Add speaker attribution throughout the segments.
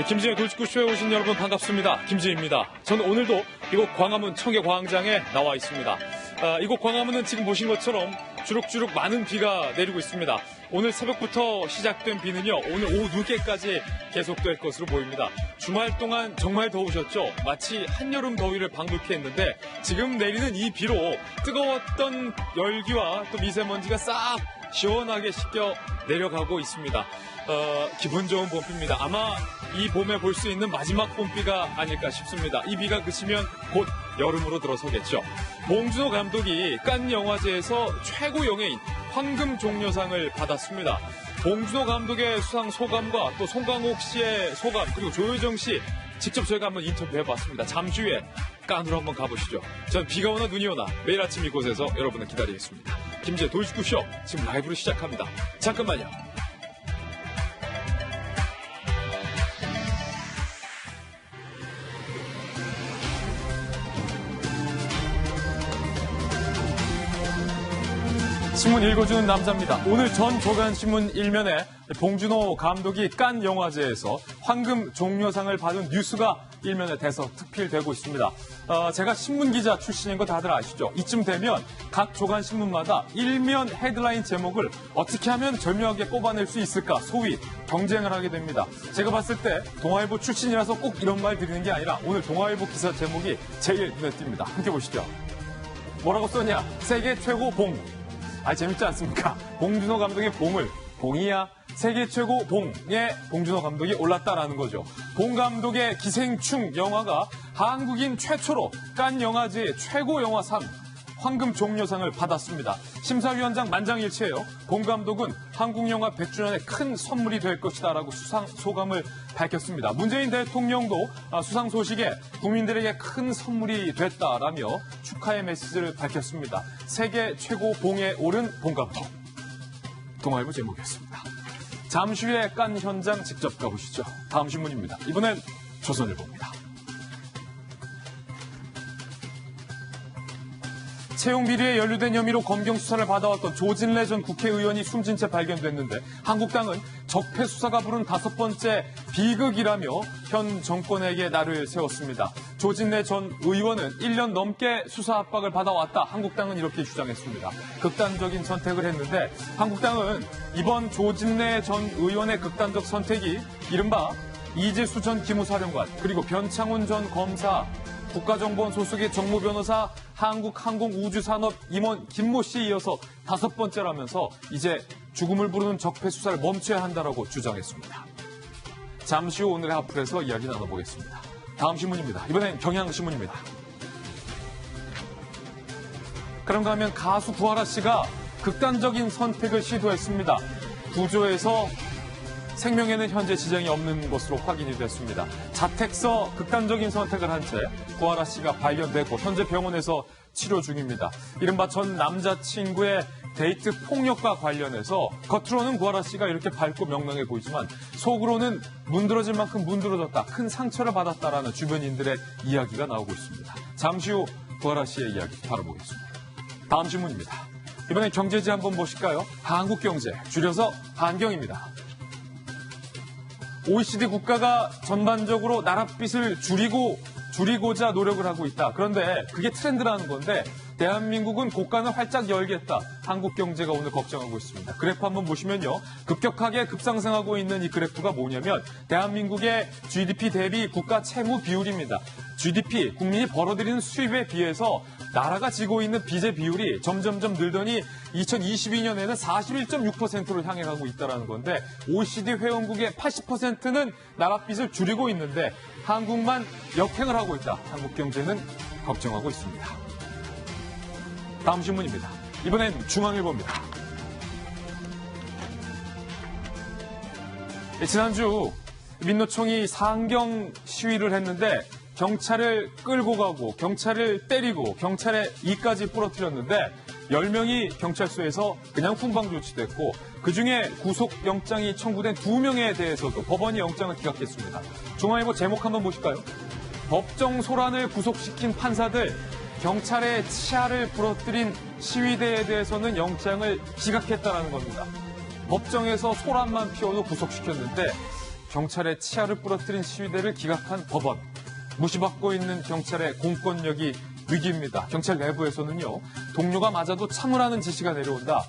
Speaker 1: 김지의 돌직구쇼에 오신 여러분 반갑습니다. 김지입니다. 저는 오늘도 이곳 광화문 청계광장에 나와 있습니다. 이곳 광화문은 지금 보신 것처럼 주룩주룩 많은 비가 내리고 있습니다. 오늘 새벽부터 시작된 비는요, 오늘 오후 늦게까지 계속될 것으로 보입니다. 주말 동안 정말 더우셨죠? 마치 한여름 더위를 방불케 했는데 지금 내리는 이 비로 뜨거웠던 열기와 또 미세먼지가 싹 시원하게 씻겨 내려가고 있습니다. 기분 좋은 봄비입니다. 아마 이 봄에 볼 수 있는 마지막 봄비가 아닐까 싶습니다. 이 비가 그치면 곧 여름으로 들어서겠죠. 봉준호 감독이 칸 영화제에서 최고 영예인 황금종려상을 받았습니다. 봉준호 감독의 수상 소감과 또 송강호 씨의 소감, 그리고 조효정 씨 직접 저희가 한번 인터뷰해봤습니다. 잠시 후에 칸으로 한번 가보시죠. 전 비가 오나 눈이 오나 매일 아침 이곳에서 여러분을 기다리겠습니다. 김지의 돌직구쇼 지금 라이브로 시작합니다. 잠깐만요. 신문 읽어주는 남자입니다. 오늘 전 조간신문 일면에 봉준호 감독이 칸 영화제에서 황금 종려상을 받은 뉴스가 일면에 대서특필되고 있습니다. 제가 신문기자 출신인 거 다들 아시죠? 이쯤 되면 각 조간신문마다 일면 헤드라인 제목을 어떻게 하면 절묘하게 뽑아낼 수 있을까 소위 경쟁을 하게 됩니다. 제가 봤을 때 동아일보 출신이라서 꼭 이런 말 드리는 게 아니라 오늘 동아일보 기사 제목이 제일 눈에 띕니다. 함께 보시죠. 뭐라고 썼냐? 세계 최고 봉. 재밌지 않습니까? 봉준호 감독의 봉을 봉이야 세계 최고 봉에 봉준호 감독이 올랐다라는 거죠. 봉 감독의 기생충 영화가 한국인 최초로 칸 영화제 최고 영화상 황금 종려상을 받았습니다. 심사위원장 만장일치예요. 봉 감독은 한국 영화 100주년에 큰 선물이 될 것이다라고 수상 소감을 밝혔습니다. 문재인 대통령도 수상 소식에 국민들에게 큰 선물이 됐다라며 축하의 메시지를 밝혔습니다. 세계 최고 봉에 오른 봉 감독. 동아일보 제목이었습니다. 잠시 후에 칸 현장 직접 가보시죠. 다음 신문입니다. 이번엔 조선일보입니다. 채용 비리에 연루된 혐의로 검경 수사를 받아왔던 조진래 전 국회의원이 숨진 채 발견됐는데 한국당은 적폐 수사가 부른 5번째 비극이라며 현 정권에게 날을 세웠습니다. 조진래 전 의원은 1년 넘게 수사 압박을 받아왔다. 한국당은 이렇게 주장했습니다. 극단적인 선택을 했는데 한국당은 이번 조진래 전 의원의 극단적 선택이 이른바 이재수 전 기무사령관 그리고 변창훈 전 검사 국가정보원 소속의 정무변호사 한국항공우주산업 임원 김모 씨에 이어서 5번째라면서 이제 죽음을 부르는 적폐 수사를 멈춰야 한다라고 주장했습니다. 잠시 후 오늘의 하플에서 이야기 나눠보겠습니다. 다음 신문입니다. 이번엔 경향신문입니다. 그런가 하면 가수 구하라 씨가 극단적인 선택을 시도했습니다. 구조에서 생명에는 현재 지장이 없는 것으로 확인이 됐습니다. 자택서 극단적인 선택을 한 채 구하라 씨가 발견됐고 현재 병원에서 치료 중입니다. 이른바 전 남자친구의 데이트 폭력과 관련해서 겉으로는 구하라 씨가 이렇게 밝고 명랑해 보이지만 속으로는 문드러질 만큼 문드러졌다. 큰 상처를 받았다라는 주변인들의 이야기가 나오고 있습니다. 잠시 후 구하라 씨의 이야기 다뤄보겠습니다. 다음 신문입니다. 이번엔 경제지 한번 보실까요? 한국경제, 줄여서 한경입니다. OECD 국가가 전반적으로 나랏빚을 줄이고자 노력을 하고 있다. 그런데 그게 트렌드라는 건데 대한민국은 고간을 활짝 열겠다. 한국 경제가 오늘 걱정하고 있습니다. 그래프 한번 보시면요. 급격하게 급상승하고 있는 이 그래프가 뭐냐면 대한민국의 GDP 대비 국가 채무 비율입니다. GDP, 국민이 벌어들이는 수입에 비해서 나라가 지고 있는 빚의 비율이 점점점 늘더니 2022년에는 41.6%로 향해 가고 있다는 건데 OECD 회원국의 80%는 나랏빚을 줄이고 있는데 한국만 역행을 하고 있다. 한국 경제는 걱정하고 있습니다. 다음 신문입니다. 이번엔 중앙일보입니다. 지난주 민노총이 상경 시위를 했는데 경찰을 끌고 가고 경찰을 때리고 경찰의 이까지 부러뜨렸는데 10명이 경찰서에서 그냥 훈방 조치됐고 그중에 구속영장이 청구된 2명에 대해서도 법원이 영장을 기각했습니다. 중앙일보 제목 한번 보실까요? 법정 소란을 구속시킨 판사들 경찰의 치아를 부러뜨린 시위대에 대해서는 영장을 기각했다라는 겁니다. 법정에서 소란만 피워도 구속시켰는데 경찰의 치아를 부러뜨린 시위대를 기각한 법원. 무시받고 있는 경찰의 공권력이 위기입니다. 경찰 내부에서는요, 동료가 맞아도 참으라는 지시가 내려온다.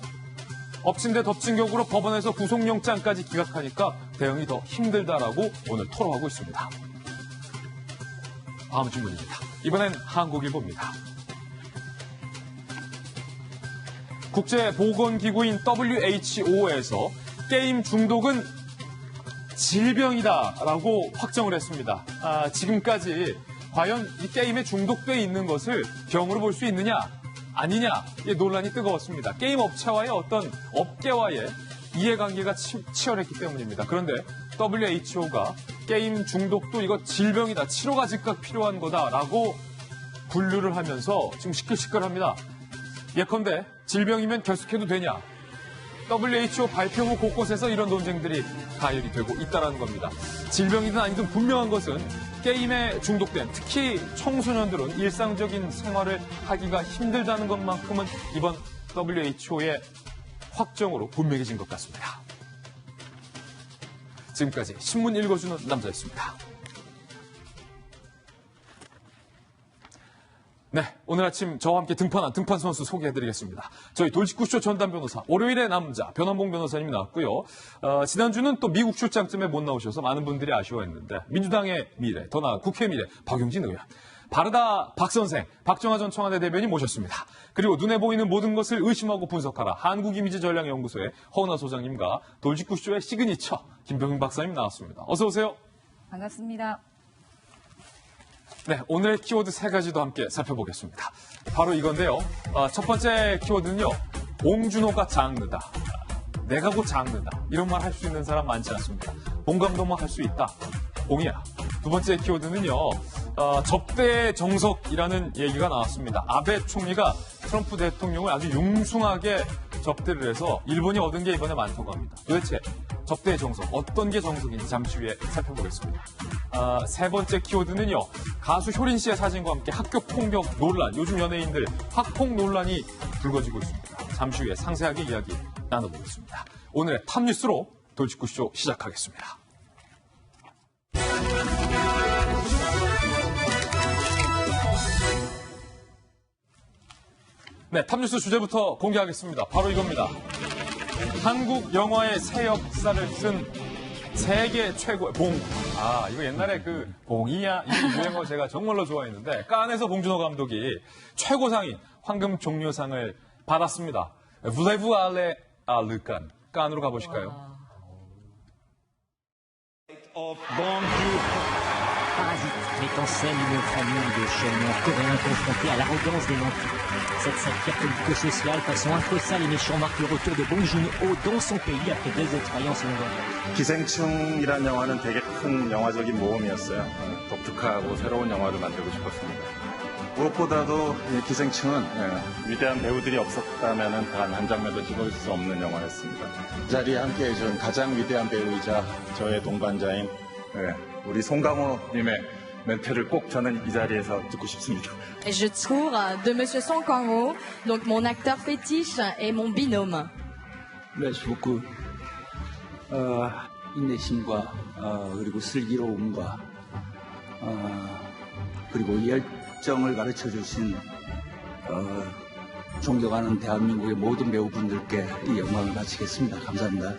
Speaker 1: 엎친 데 덮친 격으로 법원에서 구속영장까지 기각하니까 대응이 더 힘들다라고 오늘 토로하고 있습니다. 다음 질문입니다. 이번엔 한국일보입니다. 국제보건기구인 WHO에서 게임 중독은 질병이다라고 확정을 했습니다. 지금까지 과연 이 게임에 중독돼 있는 것을 병으로 볼 수 있느냐 아니냐 논란이 뜨거웠습니다. 게임 업체와의 어떤 업계와의 이해관계가 치열했기 때문입니다. 그런데 WHO가 게임 중독도 이거 질병이다, 치료가 즉각 필요한 거다라고 분류를 하면서 지금 시끌시끌합니다. 예컨대 질병이면 결석해도 되냐? WHO 발표 후 곳곳에서 이런 논쟁들이 가열이 되고 있다는 겁니다. 질병이든 아니든 분명한 것은 게임에 중독된 특히 청소년들은 일상적인 생활을 하기가 힘들다는 것만큼은 이번 WHO의 확정으로 분명해진 것 같습니다. 지금까지 신문 읽어주는 남자였습니다. 네, 오늘 아침 저와 함께 등판한 등판 선수 소개해드리겠습니다. 저희 돌직구쇼 전담 변호사, 월요일의 남자 변환봉 변호사님이 나왔고요. 지난주는 또 미국 출장쯤에 못 나오셔서 많은 분들이 아쉬워했는데 민주당의 미래, 더 나아 국회 미래, 박용진 의원, 바르다 박 선생, 박정하 전 청와대 대변인 모셨습니다. 그리고 눈에 보이는 모든 것을 의심하고 분석하라 한국이미지전략연구소의 허은하 소장님과 돌직구쇼의 시그니처 김병윤 박사님 나왔습니다. 어서 오세요.
Speaker 2: 반갑습니다.
Speaker 1: 네, 오늘의 키워드 3가지도 함께 살펴보겠습니다. 바로 이건데요. 첫 번째 키워드는요. 봉준호가 장르다. 내가 곧 장르다. 이런 말 할 수 있는 사람 많지 않습니다. 봉 감독만 할 수 있다. 봉이야. 두 번째 키워드는요. 접대의 정석이라는 얘기가 나왔습니다. 아베 총리가 트럼프 대통령을 아주 융숭하게 접대를 해서 일본이 얻은 게 이번에 많다고 합니다. 도대체 접대의 정석, 어떤 게 정석인지 잠시 후에 살펴보겠습니다. 세 번째 키워드는요. 가수 효린 씨의 사진과 함께 학교 폭력 논란, 요즘 연예인들 학폭 논란이 불거지고 있습니다. 잠시 후에 상세하게 이야기 나눠보겠습니다. 오늘의 탑뉴스로 돌직구쇼 시작하겠습니다. 네, 탑뉴스 주제부터 공개하겠습니다. 바로 이겁니다. 한국 영화의 새 역사를 쓴 세계 최고의 봉. 이거 옛날에 그 봉이야 이 유행어 제가 정말로 좋아했는데 깐에서 봉준호 감독이 최고상인 황금 종려상을 받았습니다. Voulez-vous aller à le Cannes? 깐으로 가보실까요?
Speaker 3: Parasite met en scène une famille de chômeurs coréens confrontés à l'arrogance des nantis. Cette satire politico-sociale façon infosale et méchant marque le retour de Bong Joon-ho dans son pays après 2 expériences longues.
Speaker 4: 기생충이란 영화는 되게 큰 영화적인 모험이었어요. 독특하고 새로운 영화를 만들고 싶었습니다. 무엇보다도 이 기생충은 위대한 배우들이 없었다면 단 한 장면도 찍을 수 없는 영화였습니다. 이 자리에 함께 해준 가장 위대한 배우이자 저의 동반자인 우리 송강호님의 멘트를 꼭 저는 이 자리에서 듣고 싶습니다.
Speaker 2: Je cours de Monsieur Song Kang-ho, donc mon acteur fétiche et mon binôme.
Speaker 5: Merci beaucoup. 인내심과 그리고 슬기로움과 그리고 열정을 가르쳐 주신 존경하는 대한민국의 모든 배우분들께 이 영광을 바치겠습니다. 감사합니다.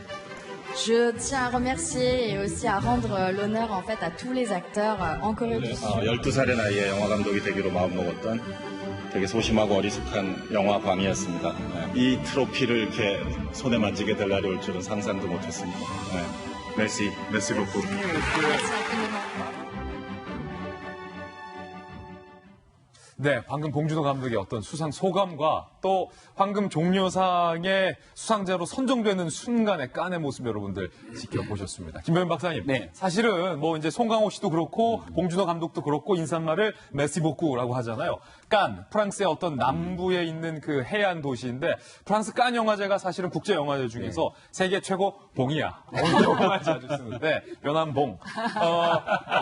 Speaker 2: Je tiens à remercier et aussi à rendre l'honneur en fait à tous les acteurs en Corée du Sud.
Speaker 4: 12살의 나이에 영화 감독이 되기로 마음먹었던 되게 소심하고 어리숙한 영화광이었습니다. 이 트로피를 이렇게 손에 만지게 될 날이 올 줄은 상상도 못했습니다. 메시 beaucoup.
Speaker 2: Merci infiniment.
Speaker 1: 네, 방금 봉준호 감독의 어떤 수상 소감과 또 황금 종려상의 수상자로 선정되는 순간의 깐의 모습 여러분들 지켜보셨습니다. 김병윤 박사님,
Speaker 5: 네.
Speaker 1: 사실은 뭐 이제 송강호 씨도 그렇고 봉준호 감독도 그렇고 인사말을 메시보쿠라고 하잖아요. 깐, 프랑스의 어떤 남부에 있는 그 해안 도시인데 프랑스 깐 영화제가 사실은 국제 영화제 중에서 세계 최고 봉이야. 영화를 자주 쓰는데 연안봉.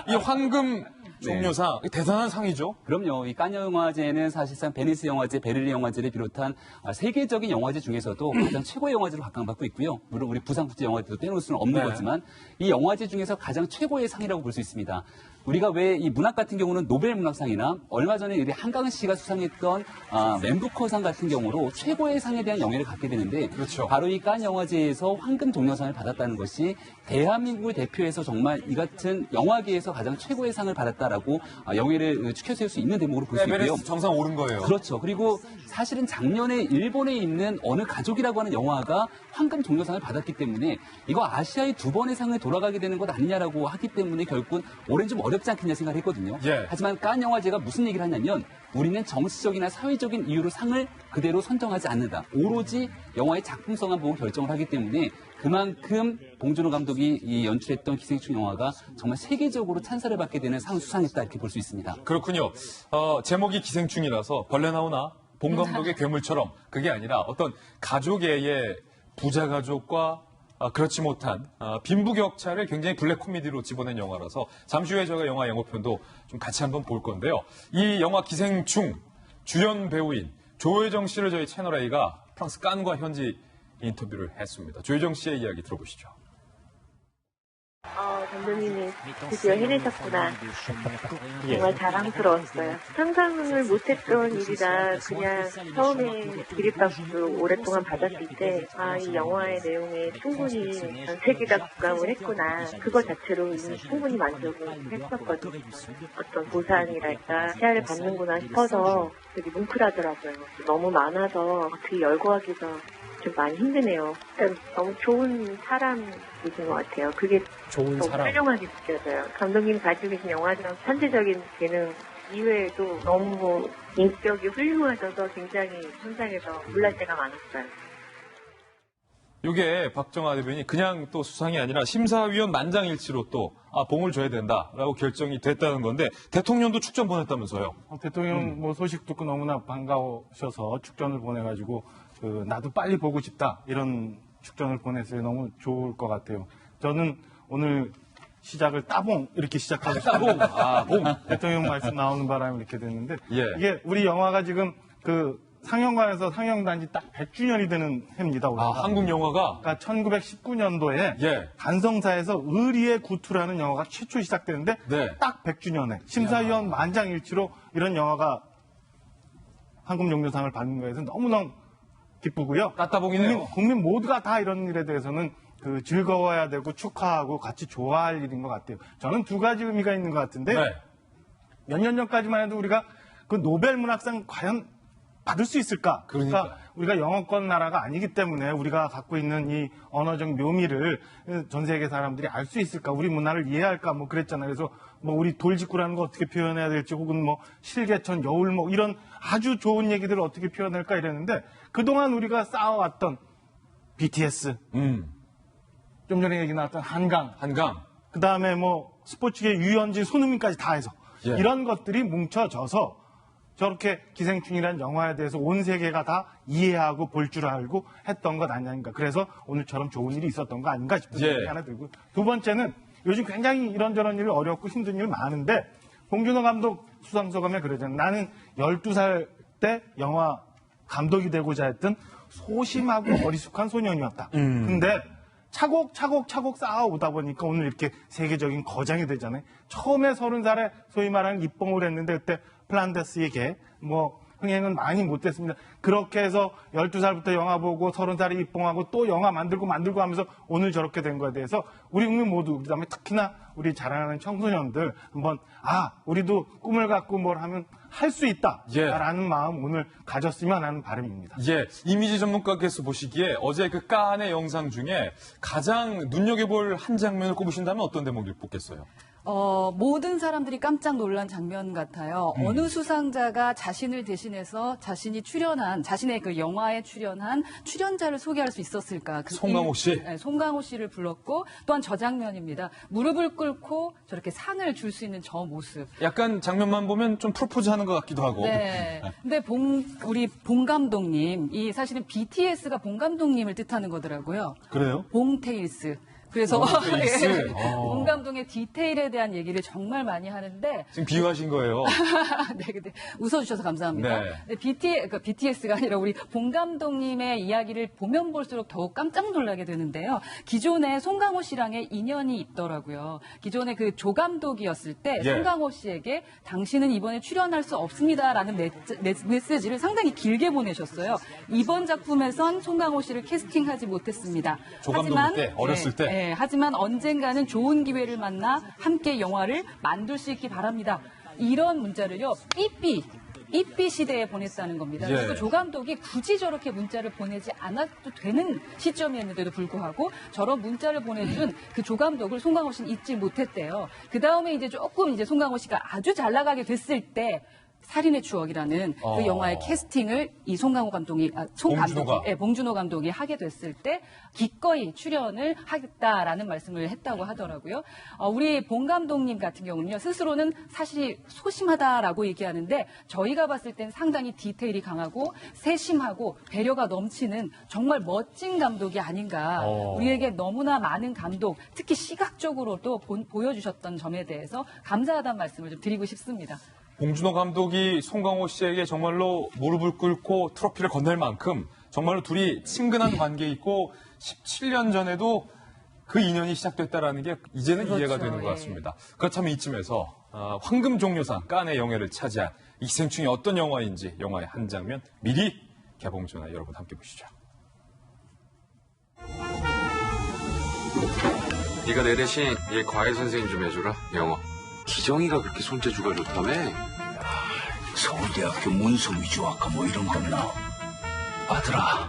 Speaker 1: 이 황금 종려상 대단한 상이죠.
Speaker 6: 그럼요. 이 칸 영화제는 사실상 베니스 영화제, 베를린 영화제를 비롯한 세계적인 영화제 중에서도 가장 최고의 영화제로 각광받고 있고요. 물론 우리 부산국제 영화제도 빼놓을 수는 없는
Speaker 1: 네.
Speaker 6: 거지만 이 영화제 중에서 가장 최고의 상이라고 볼 수 있습니다. 우리가 왜 이 문학 같은 경우는 노벨 문학상이나 얼마 전에 우리 한강은 씨가 수상했던 맨부커상 같은 경우로 최고의 상에 대한 영예를 갖게 되는데
Speaker 1: 그렇죠.
Speaker 6: 바로 이 칸 영화제에서 황금 종려상을 받았다는 것이 대한민국을 대표해서 정말 이 같은 영화계에서 가장 최고의 상을 받았다라고 영예를 추켜 세울 수 있는 대목으로 볼 수 있고요.
Speaker 1: 에베레스트 정상 오른 거예요.
Speaker 6: 그렇죠. 그리고 사실은 작년에 일본에 있는 어느 가족이라고 하는 영화가 황금 종려상을 받았기 때문에 이거 아시아의 두 번의 상을 돌아가게 되는 것 아니냐라고 하기 때문에 결국은 올해는 좀 어렵지 않겠냐 생각을 했거든요.
Speaker 1: 예.
Speaker 6: 하지만 칸 영화제가 무슨 얘기를 하냐면 우리는 정치적이나 사회적인 이유로 상을 그대로 선정하지 않는다. 오로지 영화의 작품성만 보고 결정을 하기 때문에 그만큼 봉준호 감독이 이 연출했던 기생충 영화가 정말 세계적으로 찬사를 받게 되는 상을 수상했다 이렇게 볼 수 있습니다.
Speaker 1: 그렇군요. 제목이 기생충이라서 벌레 나오나 봉 감독의 괴물처럼 그게 아니라 어떤 가족의 부자 가족과 그렇지 못한 빈부격차를 굉장히 블랙 코미디로 집어낸 영화라서 잠시 후에 저희가 영화 예고편도 좀 같이 한번 볼 건데요. 이 영화 기생충 주연 배우인 조혜정 씨를 저희 채널A가 프랑스 칸과 현지 인터뷰를 했습니다. 조혜정 씨의 이야기 들어보시죠.
Speaker 7: 감독님이 드디어 해내셨구나. 정말 자랑스러웠어요. 상상을 못했던 일이라 그냥 처음에 기립박수 오랫동안 받았을 때 이 영화의 내용에 충분히 전 세계가 공감을 했구나. 그거 자체로 이미 충분히 만족을 했었거든요. 어떤 보상이랄까 시야를 받는구나 싶어서 되게 뭉클하더라고요. 너무 많아서 어떻게 열거하기가 좀 많이 힘드네요. 그러니까 너무 좋은 사람이신 것 같아요. 그게
Speaker 8: 좋은
Speaker 7: 너무
Speaker 8: 사람.
Speaker 7: 훌륭하게 느껴져요. 감독님이 가지고 계신 영화적 천재적인 재능 이외에도 너무 인격이 훌륭하셔서 굉장히 현장에서 놀랄 때가 많았어요.
Speaker 1: 이게 박정아 대변인이 그냥 또 수상이 아니라 심사위원 만장일치로 또 봉을 줘야 된다라고 결정이 됐다는 건데 대통령도 축전 보냈다면서요.
Speaker 8: 대통령 뭐 소식 듣고 너무나 반가우셔서 축전을 보내가지고 나도 빨리 보고 싶다 이런 축전을 보냈어요. 너무 좋을 것 같아요. 저는 오늘 시작을 따봉 이렇게 시작하고 싶어요.
Speaker 1: 봉.
Speaker 8: 대통령 말씀 나오는 바람에 이렇게 됐는데
Speaker 1: 예.
Speaker 8: 이게 우리 영화가 지금 상영관에서 상영단지 딱 100주년이 되는 해입니다. 우리가.
Speaker 1: 한국 영화가
Speaker 8: 그러니까 1919년도에
Speaker 1: 예.
Speaker 8: 간성사에서 의리의 구투라는 영화가 최초 시작되는데
Speaker 1: 네.
Speaker 8: 딱 100주년에 심사위원 만장일치로 이런 영화가 황금종려상을 받는 거에서 너무너무 기쁘고요.
Speaker 1: 따따봉이네요.
Speaker 8: 국민 모두가 다 이런 일에 대해서는 즐거워야 되고 축하하고 같이 좋아할 일인 것 같아요. 저는 두 가지 의미가 있는 것 같은데
Speaker 1: 네.
Speaker 8: 몇 년 전까지만 해도 우리가 그 노벨 문학상 과연 받을 수 있을까?
Speaker 1: 그러니까요.
Speaker 8: 우리가 영어권 나라가 아니기 때문에 우리가 갖고 있는 이 언어적 묘미를 전 세계 사람들이 알 수 있을까? 우리 문화를 이해할까? 뭐 그랬잖아요. 그래서 뭐 우리 돌직구라는 거 어떻게 표현해야 될지 혹은 뭐 실개천, 여울목 이런 아주 좋은 얘기들을 어떻게 표현할까 이랬는데 그동안 우리가 쌓아왔던 BTS, 좀 전에 얘기 나왔던 한강, 그 다음에 뭐 스포츠계 유현진, 손흥민까지 다 해서
Speaker 1: 예.
Speaker 8: 이런 것들이 뭉쳐져서 저렇게 기생충이라는 영화에 대해서 온 세계가 다 이해하고 볼 줄 알고 했던 것 아닌가. 그래서 오늘처럼 좋은 일이 있었던 거 아닌가 싶은 생각이 하나 들고. 두 번째는 요즘 굉장히 이런저런 일 어렵고 힘든 일 많은데 봉준호 감독 수상소감에 그러잖아요. 나는 12살 때 영화 감독이 되고자 했던 소심하고 어리숙한 소년이었다. 근데 차곡차곡 쌓아오다 보니까 오늘 이렇게 세계적인 거장이 되잖아요. 처음에 30살에 소위 말하는 입봉을 했는데 그때 플란데스의 개, 뭐 흥행은 많이 못됐습니다. 그렇게 해서 12살부터 영화 보고 30살에 입봉하고 또 영화 만들고 하면서 오늘 저렇게 된 거에 대해서 우리 국민 모두, 그다음에 특히나 우리 자라나는 청소년들 한번 우리도 꿈을 갖고 뭘 하면 할 수 있다라는 마음 오늘 가졌으면 하는 바람입니다.
Speaker 1: 예, 이미지 전문가께서 보시기에 어제 그 깐의 영상 중에 가장 눈여겨볼 한 장면을 꼽으신다면 어떤 대목을 뽑겠어요?
Speaker 9: 모든 사람들이 깜짝 놀란 장면 같아요. 어느 수상자가 자신을 대신해서 자신이 출연한, 자신의 그 영화에 출연한 출연자를 소개할 수 있었을까.
Speaker 1: 송강호 씨?
Speaker 9: 네, 송강호 씨를 불렀고, 또한 저 장면입니다. 무릎을 꿇고 저렇게 상을 줄 수 있는 저 모습.
Speaker 1: 약간 장면만 보면 좀 프로포즈 하는 것 같기도 하고.
Speaker 9: 네. 근데 우리 봉 감독님, 사실은 BTS가 봉 감독님을 뜻하는 거더라고요.
Speaker 1: 그래요?
Speaker 9: 봉테일스. 그래서
Speaker 1: 페이스.
Speaker 9: 봉 감독의 디테일에 대한 얘기를 정말 많이 하는데
Speaker 1: 지금 비유하신 거예요.
Speaker 9: 네, 근데 웃어주셔서 감사합니다.
Speaker 1: 네.
Speaker 9: BTS가 아니라 우리 봉 감독님의 이야기를 보면 볼수록 더욱 깜짝 놀라게 되는데요. 기존에 송강호 씨랑의 인연이 있더라고요. 기존에 그 조 감독이었을 때
Speaker 1: 예.
Speaker 9: 송강호 씨에게 당신은 이번에 출연할 수 없습니다라는 메시지를 상당히 길게 보내셨어요. 이번 작품에선 송강호 씨를 캐스팅하지 못했습니다.
Speaker 1: 조 감독 때, 어렸을 때.
Speaker 9: 네, 하지만 언젠가는 좋은 기회를 만나 함께 영화를 만들 수 있기 바랍니다. 이런 문자를요, 삐삐 시대에 보냈다는 겁니다.
Speaker 1: 예.
Speaker 9: 그리고 조 감독이 굳이 저렇게 문자를 보내지 않아도 되는 시점이었는데도 불구하고 저런 문자를 보내준 그 조 감독을 송강호 씨는 잊지 못했대요. 그 다음에 이제 조금 이제 송강호 씨가 아주 잘 나가게 됐을 때 살인의 추억이라는 그 영화의 캐스팅을 이 송강호 감독이, 봉준호 감독이 하게 됐을 때 기꺼이 출연을 하겠다라는 말씀을 했다고 하더라고요. 우리 봉 감독님 같은 경우는요, 스스로는 사실 소심하다라고 얘기하는데 저희가 봤을 땐 상당히 디테일이 강하고 세심하고 배려가 넘치는 정말 멋진 감독이 아닌가. 우리에게 너무나 많은 감동, 특히 시각적으로도 보여주셨던 점에 대해서 감사하다는 말씀을 좀 드리고 싶습니다.
Speaker 1: 봉준호 감독이 송강호 씨에게 정말로 무릎을 꿇고 트로피를 건넬 만큼 정말로 둘이 친근한 관계에 있고 17년 전에도 그 인연이 시작됐다라는 게 이제는
Speaker 9: 그렇죠,
Speaker 1: 이해가 되는 것 같습니다. 그렇다면 이쯤에서 황금 종려상 깐의 영예를 차지한 이 기생충이 어떤 영화인지 영화의 한 장면 미리 개봉 전에 여러분 함께 보시죠.
Speaker 10: 네가 내 대신 얘 과외 선생님 좀 해주라. 영어. 기정이가 그렇게 손재주가 좋다며?
Speaker 5: 서울대학교 문서 위조학과 뭐 이런 거구나. 아들아,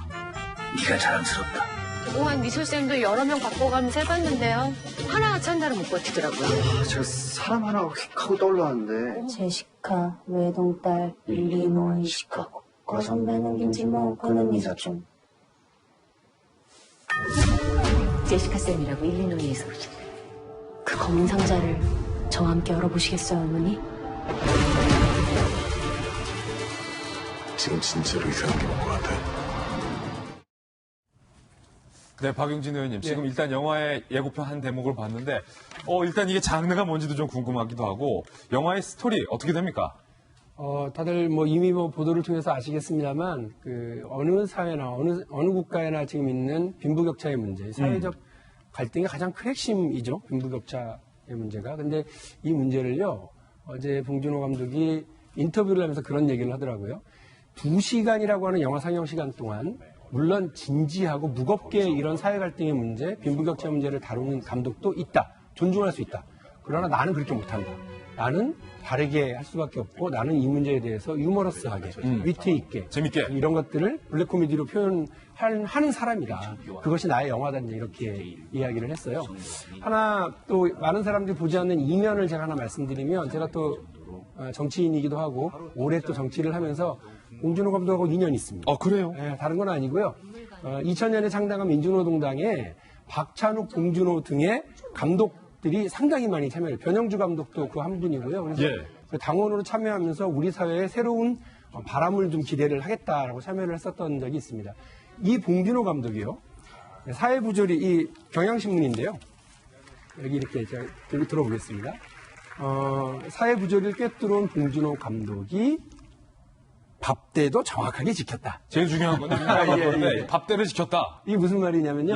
Speaker 5: 네가 자랑스럽다.
Speaker 11: 그동안 미술쌤도 여러 명 바꿔가면서 해봤는데요. 하나 찬다를 못 버티더라고요.
Speaker 12: 제가 사람 하나 휙 하고 떠올랐는데.
Speaker 13: 제시카, 외동딸, 일리노이, 시카고. 과선배는 김치모, 그는 이사촌.
Speaker 11: 제시카 쌤이라고 일리노이에서 오신. 그 검은 상자를 저와 함께 열어보시겠어요, 어머니?
Speaker 12: 지금 진짜로 이상한 게 온 것 같아.
Speaker 1: 네, 박용진 의원님. 지금 일단 영화의 예고편 한 대목을 봤는데, 일단 이게 장르가 뭔지도 좀 궁금하기도 하고, 영화의 스토리 어떻게 됩니까?
Speaker 14: 다들 이미 보도를 통해서 아시겠습니다만, 어느 사회나 어느 국가에나 지금 있는 빈부격차의 문제, 사회적 갈등의 가장 큰 핵심이죠. 빈부격차의 문제가. 근데 이 문제를요, 어제 봉준호 감독이 인터뷰를 하면서 그런 얘기를 하더라고요. 2시간이라고 하는 영화 상영 시간 동안 물론 진지하고 무겁게 이런 사회 갈등의 문제, 빈부격차 문제를 다루는 감독도 있다. 존중할 수 있다. 그러나 나는 그렇게 못한다. 나는 다르게 할 수밖에 없고 나는 이 문제에 대해서 유머러스하게, 위트 있게,
Speaker 1: 재밌게
Speaker 14: 이런 것들을 블랙 코미디로 표현하는 사람이다. 그것이 나의 영화다. 이렇게 이야기를 했어요. 하나 또 많은 사람들이 보지 않는 이면을 제가 하나 말씀드리면 제가 또 정치인이기도 하고 올해 또 정치를 하면서 봉준호 감독하고 인연이 있습니다.
Speaker 1: 그래요?
Speaker 14: 네, 다른 건 아니고요. 2000년에 창당한 민주노동당에 박찬욱, 봉준호 등의 감독들이 상당히 많이 참여해요. 변영주 감독도 그 한 분이고요. 그래서 그 당원으로 참여하면서 우리 사회에 새로운 바람을 좀 기대를 하겠다라고 참여를 했었던 적이 있습니다. 이 봉준호 감독이요. 사회부조리, 이 경향신문인데요. 여기 이렇게 제가 들어보겠습니다. 사회부조리를 꿰뚫어온 봉준호 감독이 밥대도 정확하게 지켰다.
Speaker 1: 제일 중요한 건 밥대를 지켰다.
Speaker 14: 이게 무슨 말이냐면요.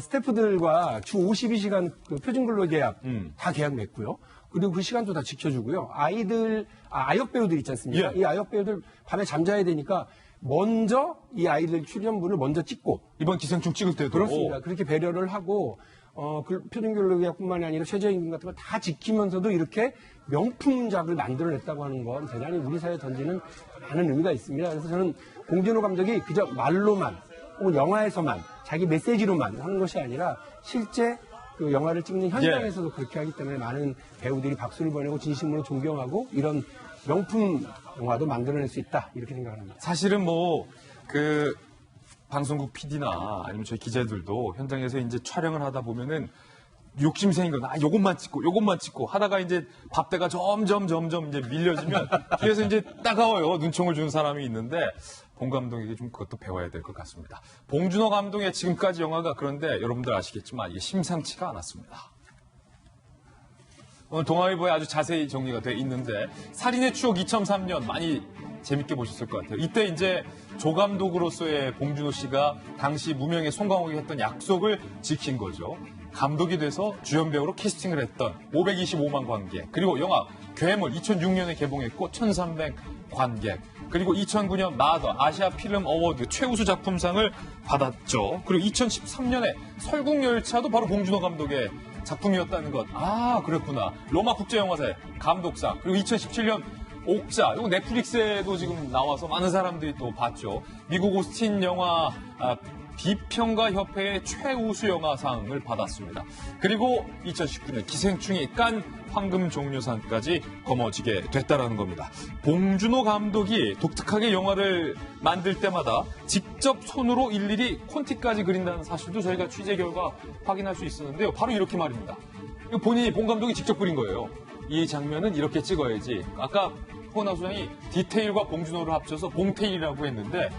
Speaker 14: 스태프들과 주 52시간 표준근로 계약 다 계약 맺고요. 그리고 그 시간도 다 지켜주고요. 아역 배우들 있지 않습니까? 이 아역 배우들 밤에 잠자야 되니까 먼저 이 아이들 출연분을 먼저 찍고
Speaker 1: 이번 기생충 찍을 때도
Speaker 14: 그렇습니다. 그렇게 배려를 하고 표준근로 계약뿐만이 아니라 최저임금 같은 거 다 지키면서도 이렇게 명품작을 만들어냈다고 하는 건 대단히 우리 사회에 던지는 많은 의미가 있습니다. 그래서 저는 봉준호 감독이 그저 말로만 혹은 영화에서만 자기 메시지로만 하는 것이 아니라 실제 그 영화를 찍는 현장에서도 그렇게 하기 때문에 많은 배우들이 박수를 보내고 진심으로 존경하고 이런 명품 영화도 만들어낼 수 있다 이렇게 생각합니다.
Speaker 1: 사실은 방송국 PD나 아니면 저희 기자들도 현장에서 이제 촬영을 하다 보면은 욕심생인 건, 요것만 찍고 하다가 이제 밥대가 점점 이제 밀려지면 뒤에서 이제 따가워요. 눈총을 주는 사람이 있는데, 봉 감독에게 좀 그것도 배워야 될 것 같습니다. 봉준호 감독의 지금까지 영화가 그런데 여러분들 아시겠지만 이게 심상치가 않았습니다. 오늘 동아일보에 아주 자세히 정리가 돼 있는데, 살인의 추억 2003년 많이 재밌게 보셨을 것 같아요. 이때 이제 조 감독으로서의 봉준호 씨가 당시 무명의 송강호에게 했던 약속을 지킨 거죠. 감독이 돼서 주연 배우로 캐스팅을 했던 525만 관객, 그리고 영화 괴물 2006년에 개봉했고 1300 관객, 그리고 2009년 마더 아시아 필름 어워드 최우수 작품상을 받았죠. 그리고 2013년에 설국열차도 바로 봉준호 감독의 작품이었다는 것. 그랬구나. 로마 국제영화제 감독상, 그리고 2017년 옥자, 이거 넷플릭스에도 지금 나와서 많은 사람들이 또 봤죠. 미국 오스틴 영화 비평가 협회의 최우수 영화상을 받았습니다. 그리고 2019년 기생충이 깐 황금 종려상까지 거머쥐게 됐다라는 겁니다. 봉준호 감독이 독특하게 영화를 만들 때마다 직접 손으로 일일이 콘티까지 그린다는 사실도 저희가 취재 결과 확인할 수 있었는데요. 바로 이렇게 말입니다. 본인이 봉 감독이 직접 그린 거예요. 이 장면은 이렇게 찍어야지. 아까 호나 소장이 디테일과 봉준호를 합쳐서 봉테일이라고 했는데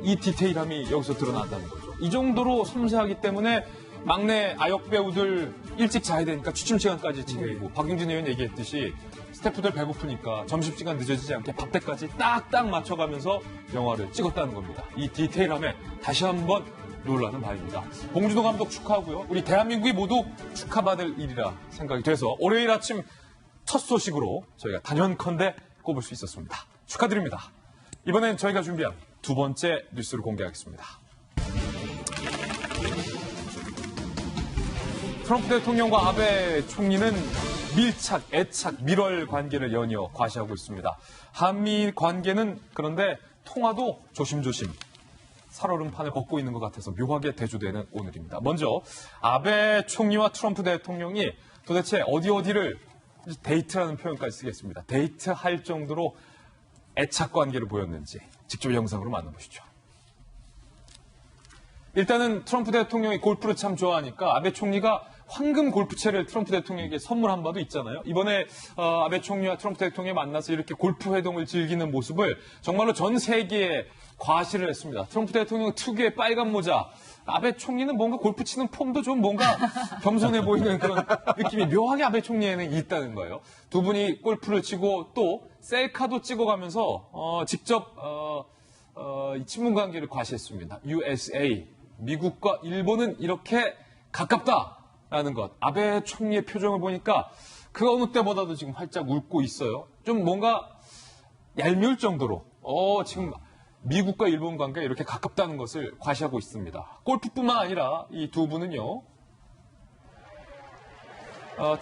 Speaker 1: 이 디테일함이 여기서 드러난다는 거죠. 이 정도로 섬세하기 때문에 막내 아역 배우들 일찍 자야 되니까 취침 시간까지 지내고, 박용진 의원 얘기했듯이 스태프들 배고프니까 점심시간 늦어지지 않게 밥때까지 딱딱 맞춰가면서 영화를 찍었다는 겁니다. 이 디테일함에 다시 한번 놀라는 바입니다. 봉준호 감독 축하하고요. 우리 대한민국이 모두 축하받을 일이라 생각이 돼서 월요일 아침 첫 소식으로 저희가 단연컨대 꼽을 수 있었습니다. 축하드립니다. 이번엔 저희가 준비한 두 번째 뉴스를 공개하겠습니다. 트럼프 대통령과 아베 총리는 밀착, 애착, 밀월 관계를 연이어 과시하고 있습니다. 한미 관계는 그런데 통화도 조심조심 살얼음판을 걷고 있는 것 같아서 묘하게 대조되는 오늘입니다. 먼저 아베 총리와 트럼프 대통령이 도대체 어디를 데이트라는 표현까지 쓰겠습니다. 데이트할 정도로 애착 관계를 보였는지 직접 영상으로 만나보시죠. 일단은 트럼프 대통령이 골프를 참 좋아하니까 아베 총리가 황금 골프채를 트럼프 대통령에게 선물한 바도 있잖아요. 이번에 아베 총리와 트럼프 대통령이 만나서 이렇게 골프 회동을 즐기는 모습을 정말로 전 세계에 과시를 했습니다. 트럼프 대통령 특유의 빨간 모자, 아베 총리는 뭔가 골프 치는 폼도 좀 뭔가 겸손해 보이는 그런 느낌이 묘하게 아베 총리에는 있다는 거예요. 두 분이 골프를 치고 또 셀카도 찍어가면서 직접 이 친분 관계를 과시했습니다. USA, 미국과 일본은 이렇게 가깝다라는 것. 아베 총리의 표정을 보니까 그 어느 때보다도 지금 활짝 웃고 있어요. 좀 뭔가 얄미울 정도로 지금 미국과 일본 관계가 이렇게 가깝다는 것을 과시하고 있습니다. 골프뿐만 아니라 이 두 분은요.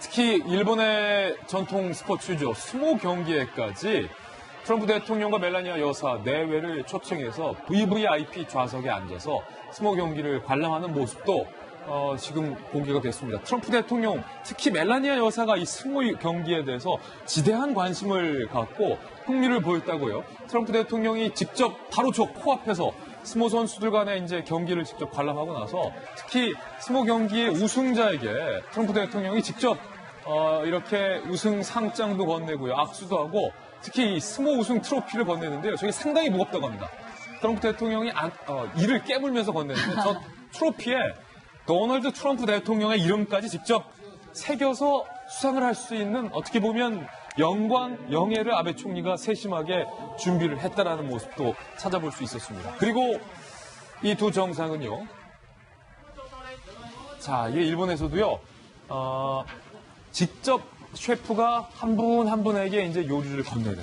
Speaker 1: 특히 일본의 전통 스포츠죠. 스모 경기에까지 트럼프 대통령과 멜라니아 여사 내외를 초청해서 VVIP 좌석에 앉아서 스모 경기를 관람하는 모습도 지금 공개가 됐습니다. 트럼프 대통령, 특히 멜라니아 여사가 이 스모 경기에 대해서 지대한 관심을 갖고 흥미를 보였다고요. 트럼프 대통령이 직접 바로 저 코앞에서 스모 선수들 간의 이제 경기를 직접 관람하고 나서 특히 스모 경기의 우승자에게 트럼프 대통령이 직접 이렇게 우승 상장도 건네고요. 악수도 하고 특히 이 스모 우승 트로피를 건네는데요. 저게 상당히 무겁다고 합니다. 트럼프 대통령이 이를 깨물면서 건네는데 저 트로피에 도널드 트럼프 대통령의 이름까지 직접 새겨서 수상을 할 수 있는 어떻게 보면 영광, 영예를 아베 총리가 세심하게 준비를 했다라는 모습도 찾아볼 수 있었습니다. 그리고 이 두 정상은요. 자, 이게 일본에서도요. 직접 셰프가 한 분 한 분에게 이제 요리를 건네는.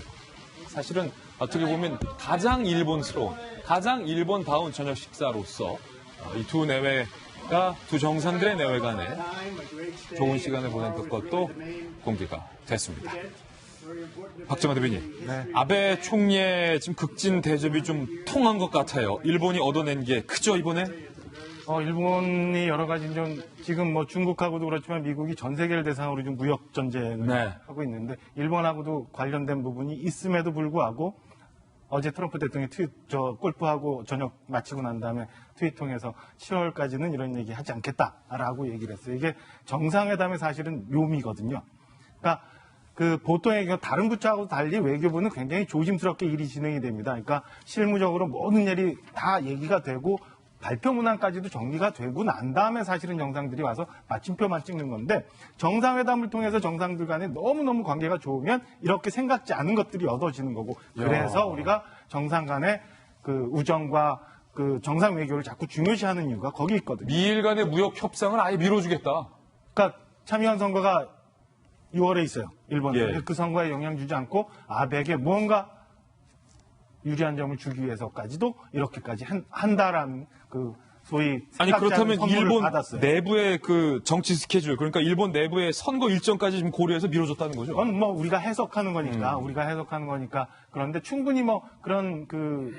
Speaker 1: 사실은 어떻게 보면 가장 일본스러운, 가장 일본다운 저녁 식사로서 이 두 내외가 두 정상들의 내외 간에 좋은 시간을 보낸 것도 공개가 됐습니다. 박정화 대변인, 네. 아베 총리의 지금 극진 대접이 좀 통한 것 같아요. 일본이 얻어낸 게 크죠, 이번에?
Speaker 8: 일본이 여러 가지 좀 지금 뭐 중국하고도 그렇지만 미국이 전 세계를 대상으로 좀 무역 전쟁을 하고 있는데 일본하고도 관련된 부분이 있음에도 불구하고 어제 트럼프 대통령이 골프하고 저녁 마치고 난 다음에 트윗 통해서 7월까지는 이런 얘기 하지 않겠다라고 얘기를 했어요. 이게 정상회담의 사실은 묘미거든요. 그러니까 그 보통의 다른 부처하고 달리 외교부는 굉장히 조심스럽게 일이 진행이 됩니다. 그러니까 실무적으로 모든 일이 다 얘기가 되고 발표 문항까지도 정리가 되고 난 다음에 사실은 정상들이 와서 마침표만 찍는 건데 정상회담을 통해서 정상들 간에 너무너무 관계가 좋으면 이렇게 생각지 않은 것들이 얻어지는 거고 그래서 우리가 정상 간의 그 우정과 그 정상 외교를 자꾸 중요시하는 이유가 거기 있거든요.
Speaker 1: 미일 간의 무역 협상을 아예 미뤄주겠다.
Speaker 8: 그러니까 참의원 선거가 6월에 있어요. 일본에. 그 선거에 영향 주지 않고 아베에게 무언가 유리한 점을 주기 위해서까지도 이렇게까지 한다라는 그 소위
Speaker 1: 아니 그렇다면 일본
Speaker 8: 받았어요.
Speaker 1: 내부의 그 정치 스케줄 그러니까 일본 내부의 선거 일정까지 지금 고려해서 미뤄줬다는 거죠.
Speaker 8: 그건 뭐 우리가 해석하는 거니까 그런데 충분히 뭐 그런 그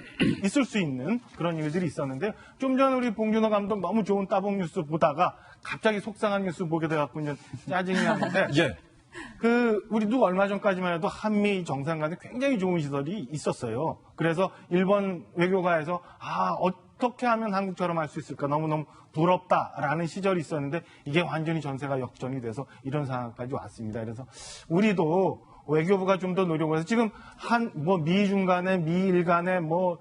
Speaker 8: 있을 수 있는 그런 일들이 있었는데 좀 전에 우리 봉준호 감독 너무 좋은 따봉 뉴스 보다가 갑자기 속상한 뉴스 보게 돼갖고 이제 짜증이 나는데 우리도 얼마 전까지만 해도 한미 정상 간에 굉장히 좋은 시설이 있었어요. 그래서 일본 외교가에서 어떻게 하면 한국처럼 할 수 있을까 너무너무 부럽다라는 시절이 있었는데 이게 완전히 전세가 역전이 돼서 이런 상황까지 왔습니다. 그래서 우리도 외교부가 좀 더 노력을 해서 지금 미중 간에 미일 간에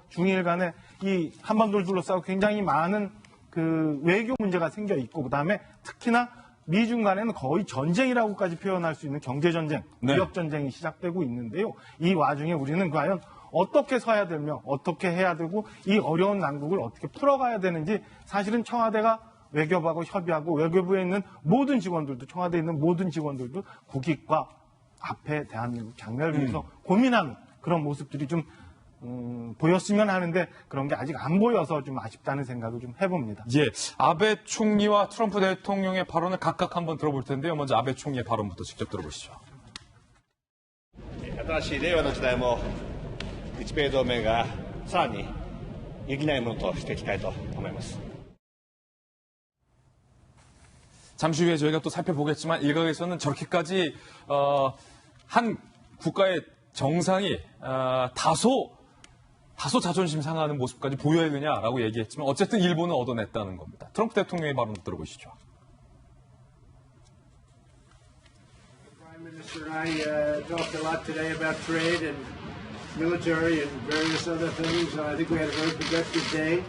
Speaker 8: 중일 간에 이 한반도를 둘러싸고 굉장히 많은 그 외교 문제가 생겨 있고 그다음에 특히나 미중 간에는 거의 전쟁이라고까지 표현할 수 있는 경제전쟁, 무역전쟁이 시작되고 있는데요. 이 와중에 우리는 과연 어떻게 서야 되며 어떻게 해야 되고 이 어려운 난국을 어떻게 풀어가야 되는지 사실은 청와대가 외교부하고 협의하고 외교부에 있는 모든 직원들도 청와대에 있는 모든 직원들도 국익과 앞에 대한민국 장래를 위해서 고민하는 그런 모습들이 좀 보였으면 하는데 그런 게 아직 안 보여서 좀 아쉽다는 생각을 좀 해봅니다.
Speaker 1: 아베 총리와 트럼프 대통령의 발언을 각각 한번 들어볼 텐데요. 먼저 아베 총리의 발언부터 직접 들어보시죠.
Speaker 15: 新しい令和の時代も日米同盟がさらに揺ぎないものとしていきたいと思います。
Speaker 1: 잠시 후에 저희가 또 살펴보겠지만 일각에서는 저렇게까지 한 국가의 정상이 다소 자존심 상하는 모습까지 보여야 되냐라고 얘기했지만 어쨌든 일본은 얻어냈다는 겁니다. 트럼프 대통령의 발언 들어보시죠.
Speaker 16: Prime Minister and I talked a lot today about trade and military and various other things. I think we had a very productive day.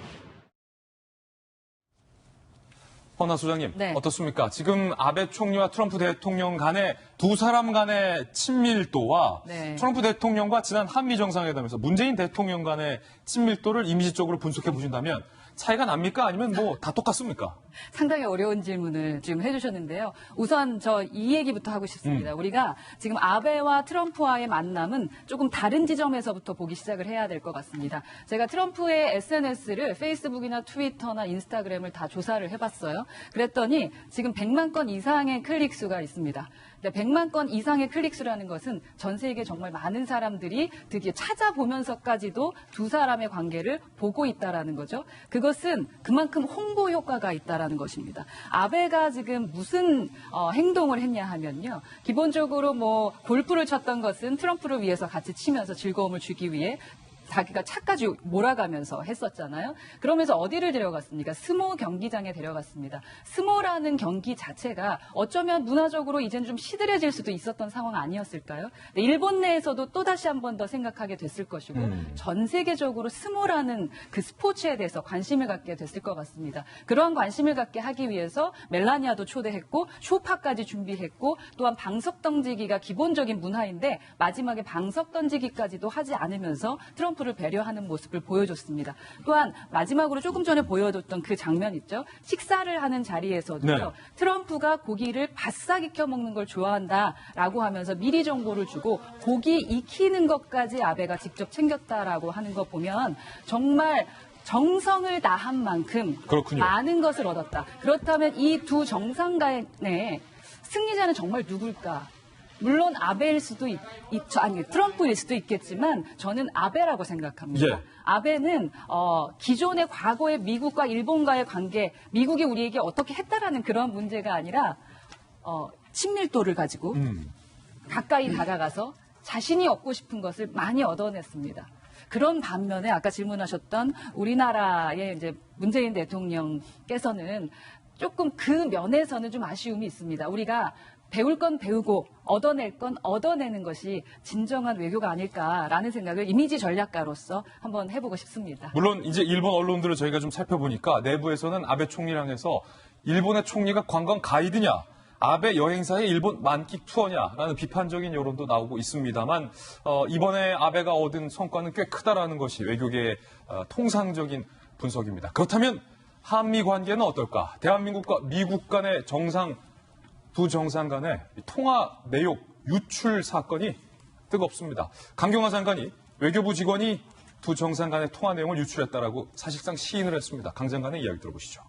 Speaker 1: 허나 소장님, 어떻습니까? 지금 아베 총리와 트럼프 대통령 간의 두 사람 간의 친밀도와 트럼프 대통령과 지난 한미 정상회담에서 문재인 대통령 간의 친밀도를 이미지적으로 분석해 보신다면 차이가 납니까? 아니면 다 똑같습니까?
Speaker 9: 상당히 어려운 질문을 지금 해주셨는데요. 우선 저 이 얘기부터 하고 싶습니다. 우리가 지금 아베와 트럼프와의 만남은 조금 다른 지점에서부터 보기 시작을 해야 될 것 같습니다. 제가 트럼프의 SNS를 페이스북이나 트위터나 인스타그램을 다 조사를 해봤어요. 그랬더니 지금 100만 건 이상의 클릭수가 있습니다. 100만 건 이상의 클릭수라는 것은 전 세계 정말 많은 사람들이 드디어 찾아보면서까지도 두 사람의 관계를 보고 있다라는 거죠. 그것은 그만큼 홍보 효과가 있다라는 것입니다. 아베가 지금 무슨 행동을 했냐 하면요. 기본적으로 골프를 쳤던 것은 트럼프를 위해서 같이 치면서 즐거움을 주기 위해 자기가 차까지 몰아가면서 했었잖아요. 그러면서 어디를 데려갔습니까? 스모 경기장에 데려갔습니다. 스모라는 경기 자체가 어쩌면 문화적으로 이제는 좀 시들해질 수도 있었던 상황 아니었을까요? 일본 내에서도 또다시 한 번 더 생각하게 됐을 것이고 전 세계적으로 스모라는 그 스포츠에 대해서 관심을 갖게 됐을 것 같습니다. 그러한 관심을 갖게 하기 위해서 멜라니아도 초대했고 쇼파까지 준비했고 또한 방석 던지기가 기본적인 문화인데 마지막에 방석 던지기까지도 하지 않으면서 트럼프를 배려하는 모습을 보여줬습니다. 또한 마지막으로 조금 전에 보여줬던 그 장면 있죠. 식사를 하는 자리에서도요. 트럼프가 고기를 바싹 익혀 먹는 걸 좋아한다라고 하면서 미리 정보를 주고 고기 익히는 것까지 아베가 직접 챙겼다라고 하는 거 보면 정말 정성을 다한 만큼 많은 것을 얻었다. 그렇다면 이 두 정상 간의 승리자는 정말 누굴까? 물론 아베일 수도 있죠. 아니 트럼프일 수도 있겠지만 저는 아베라고 생각합니다. 아베는 기존의 과거의 미국과 일본과의 관계, 미국이 우리에게 어떻게 했다라는 그런 문제가 아니라 친밀도를 가지고 가까이 다가가서 자신이 얻고 싶은 것을 많이 얻어냈습니다. 그런 반면에 아까 질문하셨던 우리나라의 이제 문재인 대통령께서는 조금 그 면에서는 좀 아쉬움이 있습니다. 우리가 배울 건 배우고 얻어낼 건 얻어내는 것이 진정한 외교가 아닐까라는 생각을 이미지 전략가로서 한번 해보고 싶습니다.
Speaker 1: 물론 이제 일본 언론들을 저희가 좀 살펴보니까 내부에서는 아베 총리랑 해서 일본의 총리가 관광 가이드냐, 아베 여행사의 일본 만끽 투어냐라는 비판적인 여론도 나오고 있습니다만 이번에 아베가 얻은 성과는 꽤 크다라는 것이 외교계의 통상적인 분석입니다. 그렇다면 한미 관계는 어떨까? 대한민국과 미국 간의 두 정상 간의 통화 내용 유출 사건이 뜨겁습니다. 강경화 장관이 외교부 직원이 두 정상 간의 통화 내용을 유출했다라고 사실상 시인을 했습니다. 강 장관의 이야기 들어보시죠.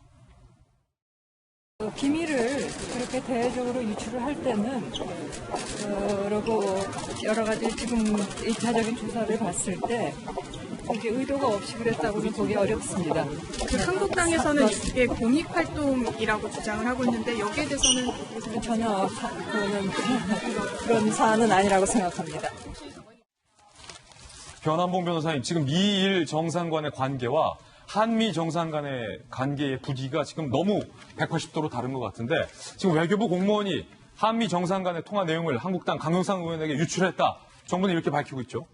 Speaker 17: 비밀을 그렇게 대외적으로 유출을 할 때는 그리고 여러 가지 지금 1차적인 조사를 봤을 때 이게 의도가 없이 그랬다고는 보기 어렵습니다.
Speaker 18: 한국당에서는 이게 공익활동이라고 주장을 하고 있는데 여기에 대해서는
Speaker 17: 전혀 그런 사안은 아니라고 생각합니다.
Speaker 1: 변한봉 변호사님, 지금 미일 정상 간의 관계와 한미 정상 간의 관계의 부디가 지금 너무 180도로 다른 것 같은데 지금 외교부 공무원이 한미 정상 간의 통화 내용을 한국당 강용상 의원에게 유출했다. 정부는 이렇게 밝히고 있죠.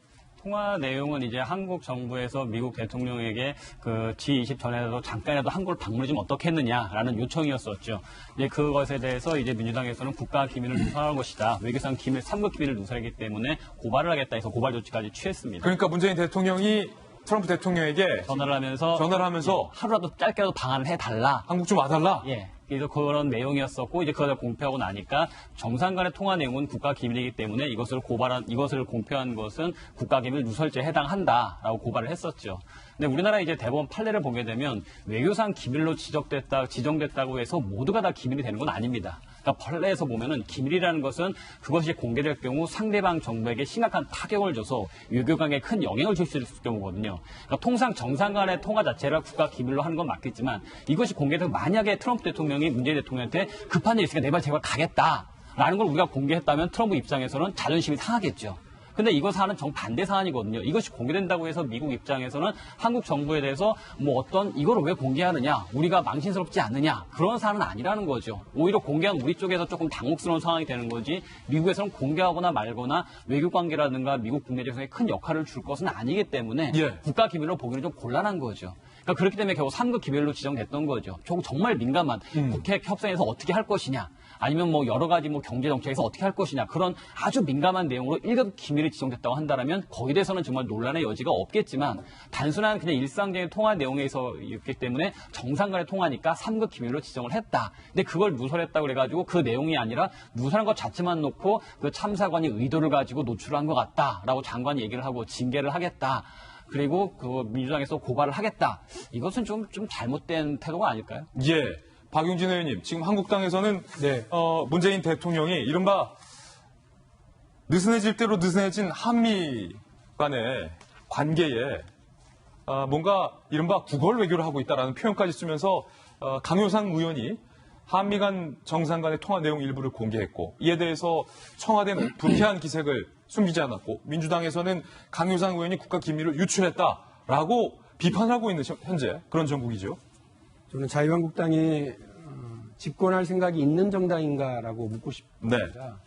Speaker 19: 통화 내용은 이제 한국 정부에서 미국 대통령에게 그 G20 전에도 잠깐이라도 한국을 방문해주면 어떻겠느냐라는 요청이었었죠. 이제 그것에 대해서 이제 민주당에서는 국가 기밀을 누설한 것이다. 외교상 기밀, 3급 기밀을 누설하기 때문에 고발을 하겠다 해서 고발 조치까지 취했습니다.
Speaker 1: 그러니까 문재인 대통령이 트럼프 대통령에게
Speaker 19: 전화를 하면서
Speaker 1: 예,
Speaker 19: 하루라도 짧게라도 방한을 해달라.
Speaker 1: 한국 좀 와달라.
Speaker 19: 예. 그래서 그런 내용이었었고 이제 그걸 공표하고 나니까 정상 간의 통화 내용은 국가 기밀이기 때문에 이것을 공표한 것은 국가 기밀 누설죄에 해당한다라고 고발을 했었죠. 근데 우리나라 이제 대법원 판례를 보게 되면 외교상 기밀로 지정됐다고 해서 모두가 다 기밀이 되는 건 아닙니다. 그러니까 판례에서 보면은 기밀이라는 것은 그것이 공개될 경우 상대방 정부에게 심각한 타격을 줘서 외교관계에 큰 영향을 줄 수 있을 경우거든요. 그러니까 통상 정상 간의 통화 자체를 국가 기밀로 하는 건 맞겠지만 이것이 공개돼서 만약에 트럼프 대통령이 문재인 대통령한테 급한 일 있으니까 내발 제발 가겠다라는 걸 우리가 공개했다면 트럼프 입장에서는 자존심이 상하겠죠. 근데 이거 사안은 정반대 사안이거든요. 이것이 공개된다고 해서 미국 입장에서는 한국 정부에 대해서 이거를 왜 공개하느냐, 우리가 망신스럽지 않느냐, 그런 사안은 아니라는 거죠. 오히려 공개한 우리 쪽에서 조금 당혹스러운 상황이 되는 거지, 미국에서는 공개하거나 말거나 외교관계라든가 미국 국내 정상에 큰 역할을 줄 것은 아니기 때문에 국가 기밀로 보기는 좀 곤란한 거죠. 그러니까 그렇기 때문에 결국 3급 기밀로 지정됐던 거죠. 정말 민감한 국회 협상에서 어떻게 할 것이냐, 아니면 여러 가지 경제 정책에서 어떻게 할 것이냐, 그런 아주 민감한 내용으로 1급 기밀이 지정됐다고 한다면 거기에 대해서는 정말 논란의 여지가 없겠지만 단순한 그냥 일상적인 통화 내용에서였기 때문에 정상 간의 통화니까 3급 기밀로 지정을 했다. 근데 그걸 누설했다고 그래가지고 그 내용이 아니라 누설한 것 자체만 놓고 그 참사관이 의도를 가지고 노출한 것 같다라고 장관이 얘기를 하고 징계를 하겠다. 그리고 그 민주당에서 고발을 하겠다. 이것은 좀 잘못된 태도가 아닐까요?
Speaker 1: 예. 박용진 의원님, 지금 한국당에서는 문재인 대통령이 이른바 느슨해질 대로 느슨해진 한미 간의 관계에 뭔가 이른바 구걸 외교를 하고 있다라는 표현까지 쓰면서 강효상 의원이 한미 간 정상 간의 통화 내용 일부를 공개했고 이에 대해서 청와대는 불쾌한 기색을 숨기지 않았고 민주당에서는 강효상 의원이 국가 기밀을 유출했다라고 비판하고 있는 현재 그런 정국이죠.
Speaker 14: 저는 자유한국당이 집권할 생각이 있는 정당인가라고 묻고 싶습니다.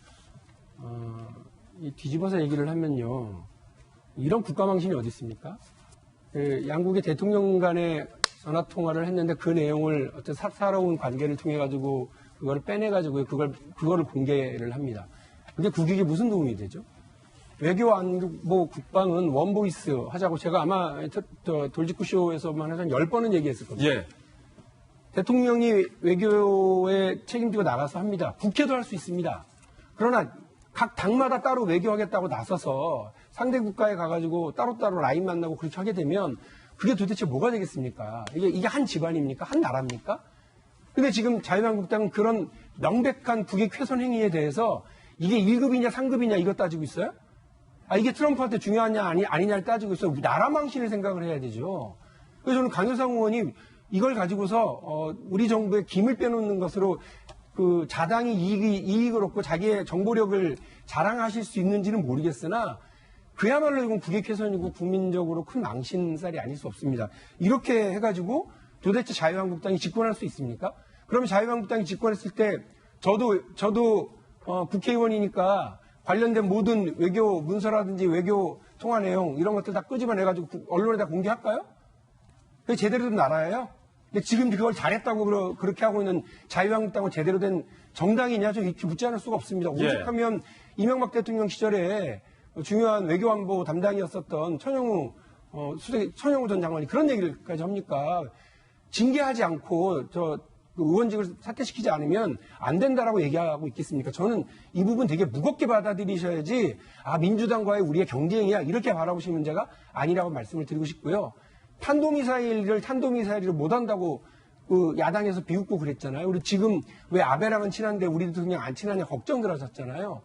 Speaker 14: 뒤집어서 얘기를 하면요. 이런 국가망신이 어디 있습니까? 양국의 대통령 간의 전화 통화를 했는데 그 내용을 어떤 사사로운 관계를 통해 가지고 그걸 빼내 가지고 그거를 공개를 합니다. 근데 국익에 무슨 도움이 되죠? 외교 안보 국방은 원보이스 하자고 제가 아마 돌직구쇼에서만 한 10번은 얘기했을 겁니다.
Speaker 1: 예.
Speaker 14: 대통령이 외교에 책임지고 나가서 합니다. 국회도 할 수 있습니다. 그러나 각 당마다 따로 외교하겠다고 나서서 상대 국가에 가가지고 따로따로 라인 만나고 그렇게 하게 되면 그게 도대체 뭐가 되겠습니까? 이게 한 집안입니까? 한 나라입니까? 근데 지금 자유한국당은 그런 명백한 국익 훼손 행위에 대해서 이게 1급이냐 3급이냐 이거 따지고 있어요? 이게 트럼프한테 중요하냐 아니냐를 따지고 있어요. 나라 망신을 생각을 해야 되죠. 그래서 저는 강효상 의원이 이걸 가지고서 우리 정부의 기밀 빼놓는 것으로 그 자당이 이익을 얻고 자기의 정보력을 자랑하실 수 있는지는 모르겠으나 그야말로 이건 국익훼손이고 국민적으로 큰 망신살이 아닐 수 없습니다. 이렇게 해가지고 도대체 자유한국당이 집권할 수 있습니까? 그러면 자유한국당이 집권했을 때 저도 국회의원이니까 관련된 모든 외교 문서라든지 외교 통화 내용 이런 것들 다 끄집어내가지고 언론에다 공개할까요? 그게 제대로 된 나라예요? 근데 지금 그걸 잘했다고 그렇게 하고 있는 자유한국당은 제대로 된 정당이냐? 좀 이렇게 묻지 않을 수가 없습니다. 오죽하면 이명박 대통령 시절에 중요한 외교안보 담당이었었던 천영우 전 장관이 그런 얘기를까지 합니까? 징계하지 않고 의원직을 사퇴시키지 않으면 안 된다라고 얘기하고 있겠습니까? 저는 이 부분 되게 무겁게 받아들이셔야지 민주당과의 우리의 경쟁이야 이렇게 바라보시는 문제가 아니라고 말씀을 드리고 싶고요. 탄도미사일을 못한다고 야당에서 비웃고 그랬잖아요. 우리 지금 왜 아베랑은 친한데 우리 대통령 안 친하냐 걱정들 하셨잖아요.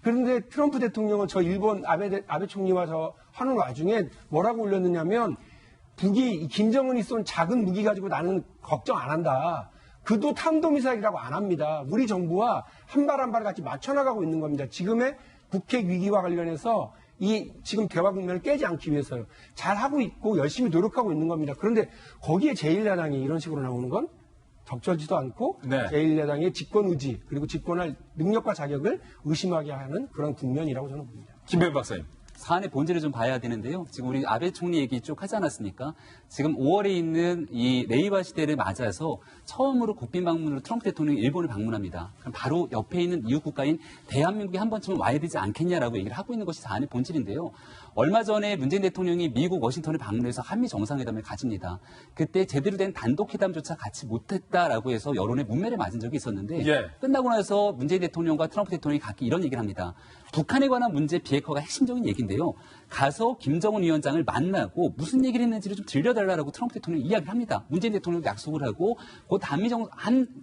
Speaker 14: 그런데 트럼프 대통령은 저 일본 아베 총리와 저 하는 와중에 뭐라고 올렸느냐면 김정은이 쏜 작은 무기 가지고 나는 걱정 안 한다. 그도 탄도미사일이라고 안 합니다. 우리 정부와 한 발 한 발 같이 맞춰나가고 있는 겁니다. 지금의 북핵 위기와 관련해서 이 지금 대화 국면을 깨지 않기 위해서요. 잘하고 있고 열심히 노력하고 있는 겁니다. 그런데 거기에 제1야당이 이런 식으로 나오는 건 적절지도 않고 제1야당의 집권 의지 그리고 집권할 능력과 자격을 의심하게 하는 그런 국면이라고 저는 봅니다.
Speaker 1: 김배우 박사님.
Speaker 6: 사안의 본질을 좀 봐야 되는데요. 지금 우리 아베 총리 얘기 쭉 하지 않았습니까? 지금 5월에 있는 이 레이바 시대를 맞아서 처음으로 국빈 방문으로 트럼프 대통령이 일본을 방문합니다. 그럼 바로 옆에 있는 이웃 국가인 대한민국이 한 번쯤은 와야 되지 않겠냐라고 얘기를 하고 있는 것이 사안의 본질인데요. 얼마 전에 문재인 대통령이 미국 워싱턴을 방문해서 한미 정상회담을 가집니다. 그때 제대로 된 단독회담조차 같이 못했다라고 해서 여론의 문매를 맞은 적이 있었는데 끝나고 나서 문재인 대통령과 트럼프 대통령이 각기 이런 얘기를 합니다. 북한에 관한 문제 비핵화가 핵심적인 얘기인데요. 가서 김정은 위원장을 만나고 무슨 얘기를 했는지를 좀 들려달라고 트럼프 대통령이 이야기를 합니다. 문재인 대통령도 약속을 하고 곧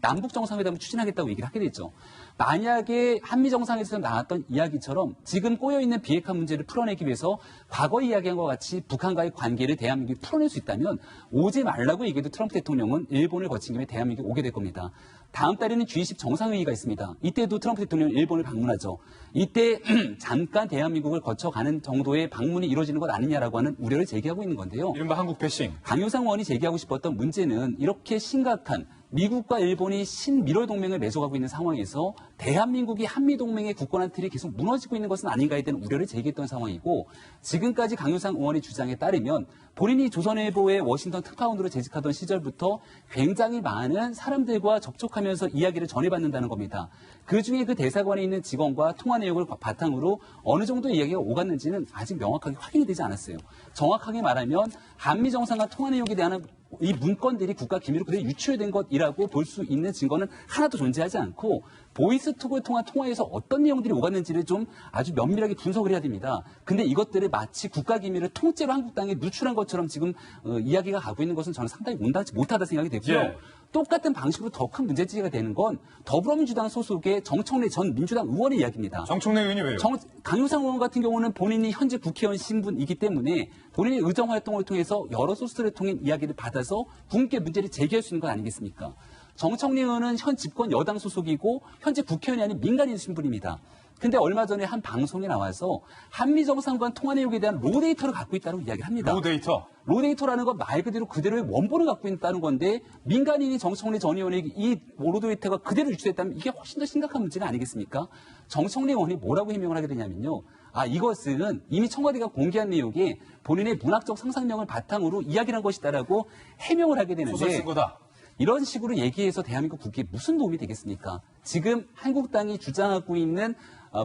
Speaker 6: 남북 정상회담을 추진하겠다고 얘기를 하게 됐죠. 만약에 한미 정상회담에서 나왔던 이야기처럼 지금 꼬여있는 비핵화 문제를 풀어내기 위해서 과거 이야기한 것 같이 북한과의 관계를 대한민국이 풀어낼 수 있다면 오지 말라고 얘기해도 트럼프 대통령은 일본을 거친 김에 대한민국에 오게 될 겁니다. 다음 달에는 G20 정상회의가 있습니다. 이때도 트럼프 대통령은 일본을 방문하죠. 이때 잠깐 대한민국을 거쳐가는 정도의 방문이 이루어지는 것 아니냐라고 하는 우려를 제기하고 있는 건데요.
Speaker 1: 이른바 한국 배싱.
Speaker 6: 강효상 의원이 제기하고 싶었던 문제는 이렇게 심각한 미국과 일본이 신미러 동맹을 맺어가고 있는 상황에서 대한민국이 한미동맹의 굳건한 틀이 계속 무너지고 있는 것은 아닌가에 대한 우려를 제기했던 상황이고 지금까지 강효상 의원의 주장에 따르면 본인이 조선일보의 워싱턴 특파원으로 재직하던 시절부터 굉장히 많은 사람들과 접촉하면서 이야기를 전해받는다는 겁니다. 그중에 그 대사관에 있는 직원과 통화 내용을 바탕으로 어느 정도 이야기가 오갔는지는 아직 명확하게 확인이 되지 않았어요. 정확하게 말하면 한미 정상과 통화 내용에 대한 이 문건들이 국가 기밀로 그대로 유출된 것이라고 볼 수 있는 증거는 하나도 존재하지 않고 보이스톡을 통한 통화에서 어떤 내용들이 오갔는지를 좀 아주 면밀하게 분석을 해야 됩니다. 근데 이것들을 마치 국가 기밀을 통째로 한국당에 누출한 것처럼 지금 이야기가 가고 있는 것은 저는 상당히 못하다 생각이 되고요. 똑같은 방식으로 더 큰 문제제기가 되는 건 더불어민주당 소속의 정청래 전 민주당 의원의 이야기입니다.
Speaker 1: 정청래 의원이 왜요?
Speaker 6: 강효상 의원 같은 경우는 본인이 현재 국회의원 신분이기 때문에 본인의 의정 활동을 통해서 여러 소스를 통한 이야기를 받아서 국민께 문제를 제기할 수 있는 것 아니겠습니까? 정청래 의원은 현 집권 여당 소속이고 현재 국회의원이 아닌 민간인 신분입니다. 근데 얼마 전에 한 방송에 나와서 한미 정상 간 통화 내용에 대한 로데이터를 갖고 있다고 이야기를 합니다.
Speaker 1: 로데이터?
Speaker 6: 로데이터라는 건 말 그대로의 원본을 갖고 있다는 건데 민간인이 정청래 전 의원에게 이 로데이터가 그대로 유출됐다면 이게 훨씬 더 심각한 문제가 아니겠습니까? 정청래 의원이 뭐라고 해명을 하게 되냐면요. 이것은 이미 청와대가 공개한 내용에 본인의 문학적 상상력을 바탕으로 이야기를 한 것이다라고 해명을 하게 되는데
Speaker 1: 소설 쓴 거다.
Speaker 6: 이런 식으로 얘기해서 대한민국 국회에 무슨 도움이 되겠습니까? 지금 한국당이 주장하고 있는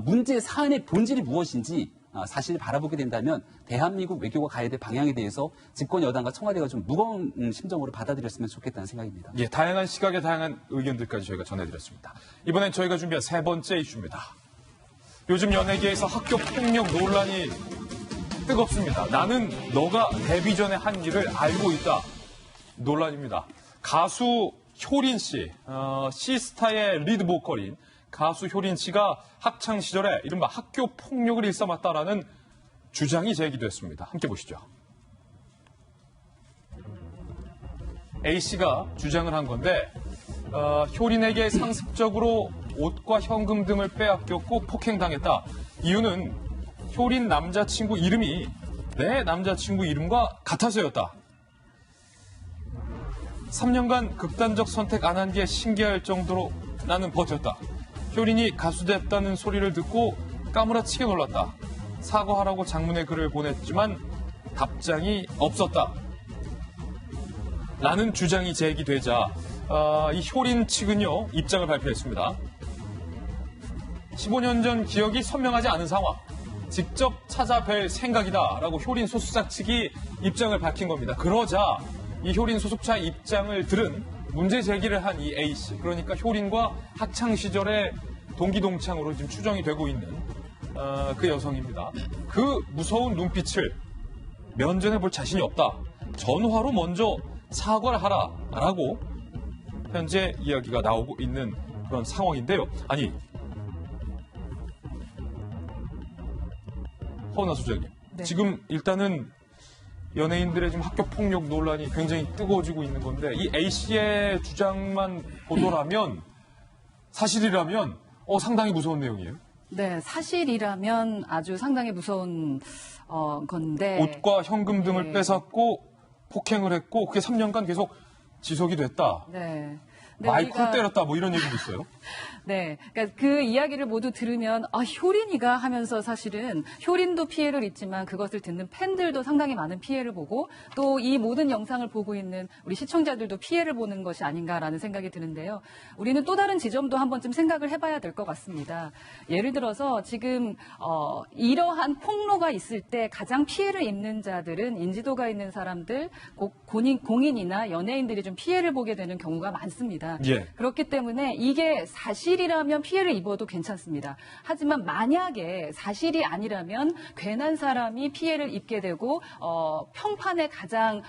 Speaker 6: 문제 사안의 본질이 무엇인지 사실 바라보게 된다면 대한민국 외교가 가야 될 방향에 대해서 집권 여당과 청와대가 좀 무거운 심정으로 받아들였으면 좋겠다는 생각입니다.
Speaker 1: 예, 다양한 시각의 다양한 의견들까지 저희가 전해드렸습니다. 이번엔 저희가 준비한 세 번째 이슈입니다. 요즘 연예계에서 학교 폭력 논란이 뜨겁습니다. 나는 너가 데뷔 전에 한 일을 알고 있다. 논란입니다. 가수 효린 씨, 시스타의 리드 보컬인 가수 효린 씨가 학창 시절에 이른바 학교 폭력을 일삼았다라는 주장이 제기됐습니다. 함께 보시죠. A 씨가 주장을 한 건데 효린에게 상습적으로 옷과 현금 등을 빼앗겼고 폭행당했다. 이유는 효린 남자친구 이름이 내 남자친구 이름과 같아서였다. 3년간 극단적 선택 안 한 게 신기할 정도로 나는 버텼다. 효린이 가수 됐다는 소리를 듣고 까무라치게 놀랐다. 사과하라고 장문의 글을 보냈지만 답장이 없었다. 라는 주장이 제기되자 이 효린 측은요 입장을 발표했습니다. 15년 전 기억이 선명하지 않은 상황. 직접 찾아뵐 생각이다라고 효린 소속사 측이 입장을 밝힌 겁니다. 그러자 이 효린 소속사 입장을 들은 문제 제기를 한 이 A씨, 그러니까 효린과 학창 시절의 동기동창으로 지금 추정이 되고 있는 그 여성입니다. 그 무서운 눈빛을 면전해볼 자신이 없다. 전화로 먼저 사과를 하라라고 현재 이야기가 나오고 있는 그런 상황인데요. 아니, 허은하 소장님,
Speaker 9: 네.
Speaker 1: 지금 일단은 연예인들의 지금 학교 폭력 논란이 굉장히 뜨거워지고 있는 건데 이 A씨의 주장만 보도라면 사실이라면 상당히 무서운 내용이에요.
Speaker 9: 네, 사실이라면 아주 상당히 무서운 건데
Speaker 1: 옷과 현금 등을
Speaker 9: 네.
Speaker 1: 뺏었고 폭행을 했고 그게 3년간 계속 지속이 됐다.
Speaker 9: 네.
Speaker 1: 마이크를 때렸다 뭐 이런 얘기도 있어요.
Speaker 9: 네, 그러니까 그 이야기를 모두 들으면 효린이가 하면서 사실은 효린도 피해를 입지만 그것을 듣는 팬들도 상당히 많은 피해를 보고 또 이 모든 영상을 보고 있는 우리 시청자들도 피해를 보는 것이 아닌가라는 생각이 드는데요. 우리는 또 다른 지점도 한 번쯤 생각을 해봐야 될 것 같습니다. 예를 들어서 지금 이러한 폭로가 있을 때 가장 피해를 입는 자들은 인지도가 있는 사람들, 공인이나 연예인들이 좀 피해를 보게 되는 경우가 많습니다.
Speaker 1: 예.
Speaker 9: 그렇기 때문에 이게 사실이라면 피해를 입어도 괜찮습니다. 하지만 만약에 사실이 아니라면 괜한 사람이 피해를 입게 되고 평판이 가장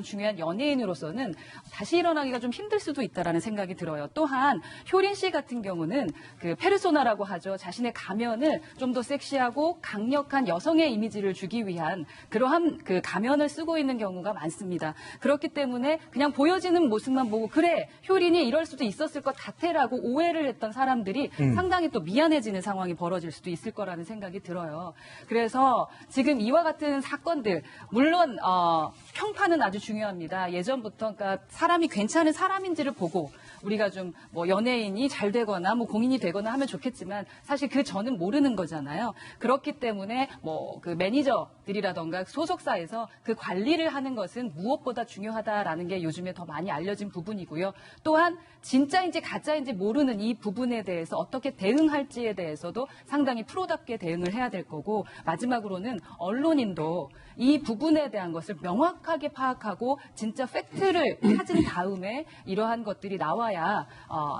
Speaker 9: 중요한 연예인으로서는 다시 일어나기가 좀 힘들 수도 있다라는 생각이 들어요. 또한 효린 씨 같은 경우는 그 페르소나라고 하죠. 자신의 가면을 좀 더 섹시하고 강력한 여성의 이미지를 주기 위한 그러한 그 가면을 쓰고 있는 경우가 많습니다. 그렇기 때문에 그냥 보여지는 모습만 보고 그래 효린이 이럴 수도 있었을 것 같아라고 오해를 했던 사람들이 상당히 또 미안해지는 상황이 벌어질 수도 있을 거라는 생각이 들어요. 그래서 지금 이와 같은 사건들 물론 평판은 아주 중요합니다. 예전부터 그러니까 사람이 괜찮은 사람인지를 보고 우리가 좀 뭐 연예인이 잘 되거나 뭐 공인이 되거나 하면 좋겠지만 사실 그 전은 모르는 거잖아요. 그렇기 때문에 뭐 그 매니저들이라던가 소속사에서 그 관리를 하는 것은 무엇보다 중요하다라는 게 요즘에 더 많이 알려진 부분이고요. 또한 진짜인지 가짜인지 모르는 이 부분에 대해서 어떻게 대응할지에 대해서도 상당히 프로답게 대응을 해야 될 거고 마지막으로는 언론인도 이 부분에 대한 것을 명확하게 파악하고 진짜 팩트를 찾은 다음에 이러한 것들이 나와야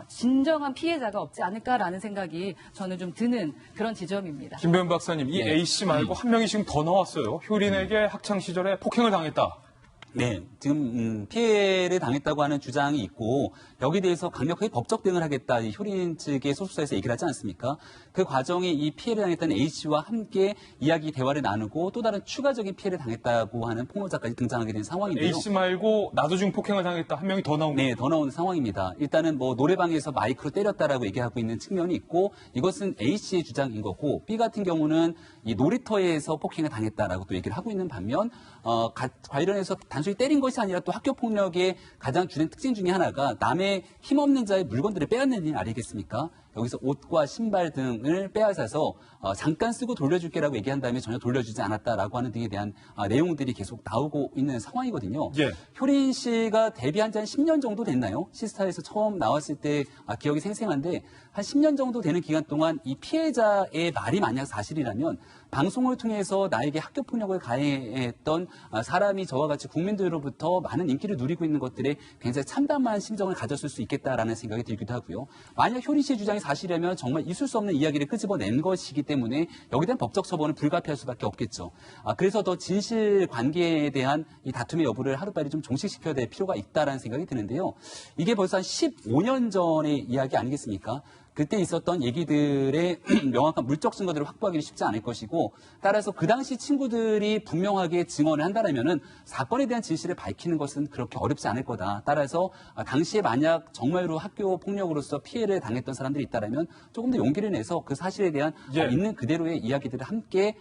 Speaker 9: 진정한 피해자가 없지 않을까라는 생각이 저는 좀 드는 그런 지점입니다.
Speaker 1: 김배은 박사님, 이 A씨 말고 한 명이 지금 더 나왔어요. 효린에게 학창시절에 폭행을 당했다.
Speaker 6: 네, 지금 피해를 당했다고 하는 주장이 있고 여기에 대해서 강력하게 법적 대응을 하겠다 이 효린 측의 소속사에서 얘기를 하지 않습니까? 그 과정이 이 피해를 당했던 A씨와 함께 이야기 대화를 나누고 또 다른 추가적인 피해를 당했다고 하는 폭로자까지 등장하게 된 상황인데요.
Speaker 1: A씨 말고 나도 지금 폭행을 당했다 한 명이 더 나온 거예요?
Speaker 6: 네, 더 나오는 상황입니다. 일단은 뭐 노래방에서 마이크로 때렸다라고 얘기하고 있는 측면이 있고 이것은 A씨의 주장인 거고 B 같은 경우는 이 놀이터에서 폭행을 당했다라고 또 얘기를 하고 있는 반면 관련해서 단순히 때린 것이 아니라 또 학교 폭력의 가장 주된 특징 중에 하나가 남의 힘없는 자의 물건들을 빼앗는 일 아니겠습니까? 여기서 옷과 신발 등을 빼앗아서 잠깐 쓰고 돌려줄게라고 얘기한 다음에 전혀 돌려주지 않았다라고 하는 등에 대한 내용들이 계속 나오고 있는 상황이거든요.
Speaker 1: 예.
Speaker 6: 효린 씨가 데뷔한 지 한 10년 정도 됐나요? 시스타에서 처음 나왔을 때 기억이 생생한데 한 10년 정도 되는 기간 동안 이 피해자의 말이 만약 사실이라면 방송을 통해서 나에게 학교 폭력을 가해했던 사람이 저와 같이 국민들로부터 많은 인기를 누리고 있는 것들에 굉장히 참담한 심정을 가졌을 수 있겠다라는 생각이 들기도 하고요. 만약 효린 씨의 주장이 사실이라면 정말 있을 수 없는 이야기를 끄집어낸 것이기 때문에 여기에 대한 법적 처벌은 불가피할 수밖에 없겠죠. 그래서 더 진실 관계에 대한 이 다툼의 여부를 하루빨리 좀 종식시켜야 될 필요가 있다라는 생각이 드는데요. 이게 벌써 한 15년 전의 이야기 아니겠습니까? 그때 있었던 얘기들의 명확한 물적 증거들을 확보하기는 쉽지 않을 것이고 따라서 그 당시 친구들이 분명하게 증언을 한다면은 사건에 대한 진실을 밝히는 것은 그렇게 어렵지 않을 거다. 따라서 당시에 만약 정말로 학교 폭력으로서 피해를 당했던 사람들이 있다면 조금 더 용기를 내서 그 사실에 대한 있는 그대로의 이야기들을 함께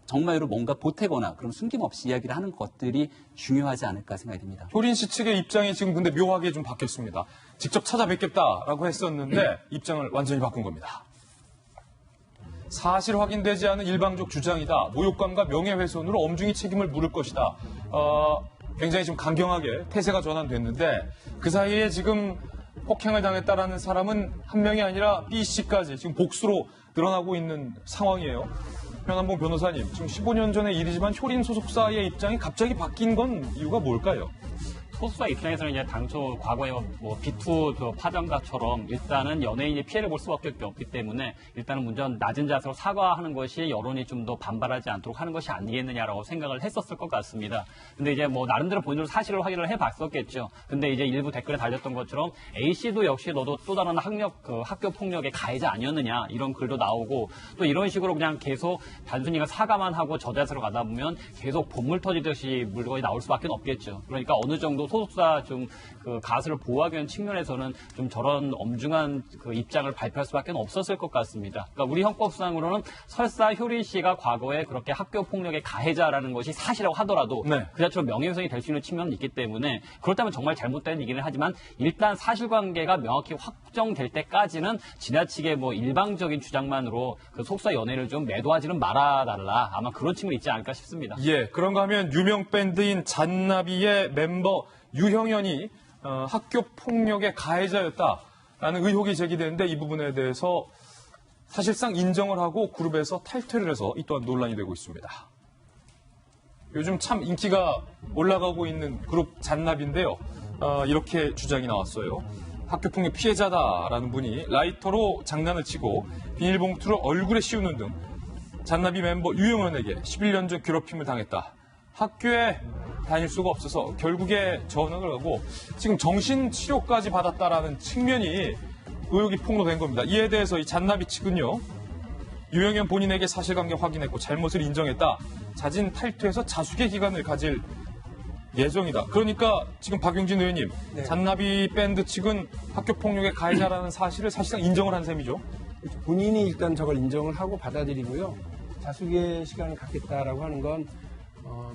Speaker 6: 정말로 뭔가 보태거나 그럼 숨김없이 이야기를 하는 것들이 중요하지 않을까 생각이 듭니다.
Speaker 1: 효린 씨 측의 입장이 지금 근데 묘하게 좀 바뀌었습니다. 직접 찾아뵙겠다라고 했었는데 입장을 완전히 바꾼 겁니다. 사실 확인되지 않은 일방적 주장이다. 모욕감과 명예훼손으로 엄중히 책임을 물을 것이다. 굉장히 좀 강경하게 태세가 전환됐는데 그 사이에 지금 폭행을 당했다라는 사람은 한 명이 아니라 B 씨까지 지금 복수로 늘어나고 있는 상황이에요. 현한봉 변호사님, 지금 15년 전의 일이지만 효린 소속사의 입장이 갑자기 바뀐 건 이유가 뭘까요?
Speaker 19: 소속사 입장에서는 이제 당초 과거에 뭐 B2 그 파장가처럼 일단은 연예인이 피해를 볼 수밖에 없기 때문에 일단은 먼저 낮은 자세로 사과하는 것이 여론이 좀 더 반발하지 않도록 하는 것이 아니겠느냐라고 생각을 했었을 것 같습니다. 근데 이제 뭐 나름대로 본인으로 사실을 확인을 해봤었겠죠. 근데 이제 일부 댓글에 달렸던 것처럼 A 씨도 역시 너도 또 다른 학교 폭력의 가해자 아니었느냐 이런 글도 나오고 또 이런 식으로 그냥 계속 단순히 사과만 하고 저자세로 가다 보면 계속 본물 터지듯이 물건이 나올 수밖에 없겠죠. 그러니까 어느 정도 소속사 좀 그 가수를 보호하기 위한 측면에서는 좀 저런 엄중한 그 입장을 발표할 수밖에 없었을 것 같습니다. 그러니까 우리 형법상으로는 설사 효린 씨가 과거에 그렇게 학교 폭력의 가해자라는 것이 사실이라고 하더라도 그 자체로 명예훼손이 될 수 있는 측면이 있기 때문에 그렇다면 정말 잘못된 얘기는 하지만 일단 사실관계가 명확히 확정될 때까지는 지나치게 뭐 일방적인 주장만으로 그 소속사 연애를 좀 매도하지는 말아달라. 아마 그런 측면이 있지 않을까 싶습니다.
Speaker 1: 예, 그런가 하면 유명 밴드인 잔나비의 멤버 유형현이 학교 폭력의 가해자였다라는 의혹이 제기되는데 이 부분에 대해서 사실상 인정을 하고 그룹에서 탈퇴를 해서 이 또한 논란이 되고 있습니다. 요즘 참 인기가 올라가고 있는 그룹 잔나비인데요. 이렇게 주장이 나왔어요. 학교폭력 피해자다라는 분이 라이터로 장난을 치고 비닐봉투를 얼굴에 씌우는 등 잔나비 멤버 유영현에게 11년 전 괴롭힘을 당했다. 학교에 다닐 수가 없어서 결국에 전학을 하고 지금 정신치료까지 받았다라는 측면이 의혹이 폭로된 겁니다. 이에 대해서 이 잔나비 측은요. 유영현 본인에게 사실관계 확인했고 잘못을 인정했다. 자진 탈퇴해서 자숙의 기간을 가질 예정이다. 그러니까 지금 박용진 의원님, 잔나비 밴드 측은 학교폭력의 가해자라는 사실을 사실상 인정을 한 셈이죠.
Speaker 14: 본인이 일단 저걸 인정을 하고 받아들이고요. 자숙의 시간을 갖겠다라고 하는 건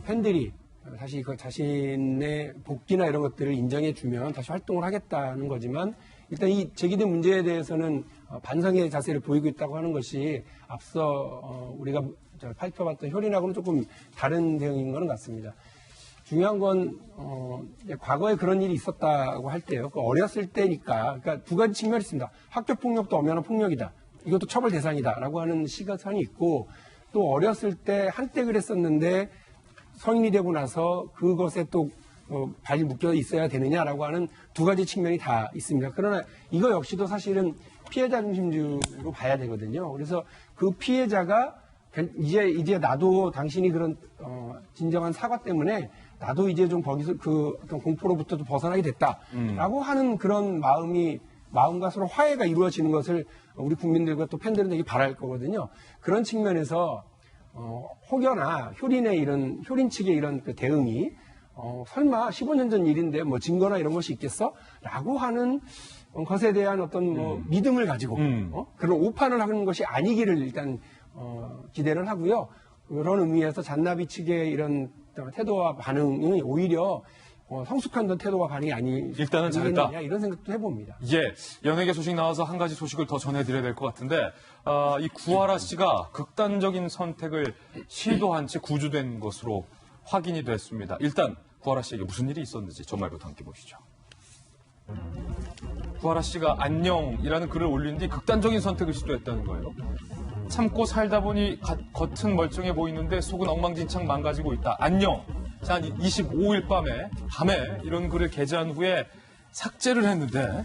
Speaker 14: 팬들이 다시 그 자신의 복귀나 이런 것들을 인정해주면 다시 활동을 하겠다는 거지만 일단 이 제기된 문제에 대해서는 반성의 자세를 보이고 있다고 하는 것이 앞서 우리가 살펴봤던 효린하고는 조금 다른 대응인 것은 같습니다. 중요한 건 과거에 그런 일이 있었다고 할 때요. 그 어렸을 때니까 그러니까 두 가지 측면이 있습니다. 학교 폭력도 엄연한 폭력이다. 이것도 처벌 대상이다라고 하는 시각선이 있고 또 어렸을 때 한때 그랬었는데 성인이 되고 나서 그것에 또 발이 묶여 있어야 되느냐라고 하는 두 가지 측면이 다 있습니다. 그러나 이거 역시도 사실은 피해자 중심주로 봐야 되거든요. 그래서 그 피해자가 이제 나도 당신이 그런 진정한 사과 때문에 나도 이제 좀 거기서 그 어떤 공포로부터도 벗어나게 됐다라고 하는 그런 마음과 서로 화해가 이루어지는 것을 우리 국민들과 또 팬들은 되게 바랄 거거든요. 그런 측면에서 혹여나 효린 측의 이런 그 대응이 설마 15년 전 일인데 뭐 증거나 이런 것이 있겠어? 라고 하는 것에 대한 어떤 뭐 믿음을 가지고 그런 오판을 하는 것이 아니기를 일단 기대를 하고요. 그런 의미에서 잔나비 측의 이런 태도와 반응이 오히려 성숙한 태도와 반응이
Speaker 1: 일단은 잘했다.
Speaker 14: 이런 생각도 해봅니다.
Speaker 1: 예, 연예계 소식 나와서 한 가지 소식을 더 전해드려야 될 것 같은데 이 구하라 씨가 극단적인 선택을 시도한 채 구조된 것으로 확인이 됐습니다. 일단 구하라 씨에게 무슨 일이 있었는지 전말부터 함께 보시죠. 구하라 씨가 안녕이라는 글을 올린 뒤 극단적인 선택을 시도했다는 거예요. 참고 살다 보니 겉은 멀쩡해 보이는데 속은 엉망진창 망가지고 있다. 안녕. 자, 25일 밤에 이런 글을 게재한 후에 삭제를 했는데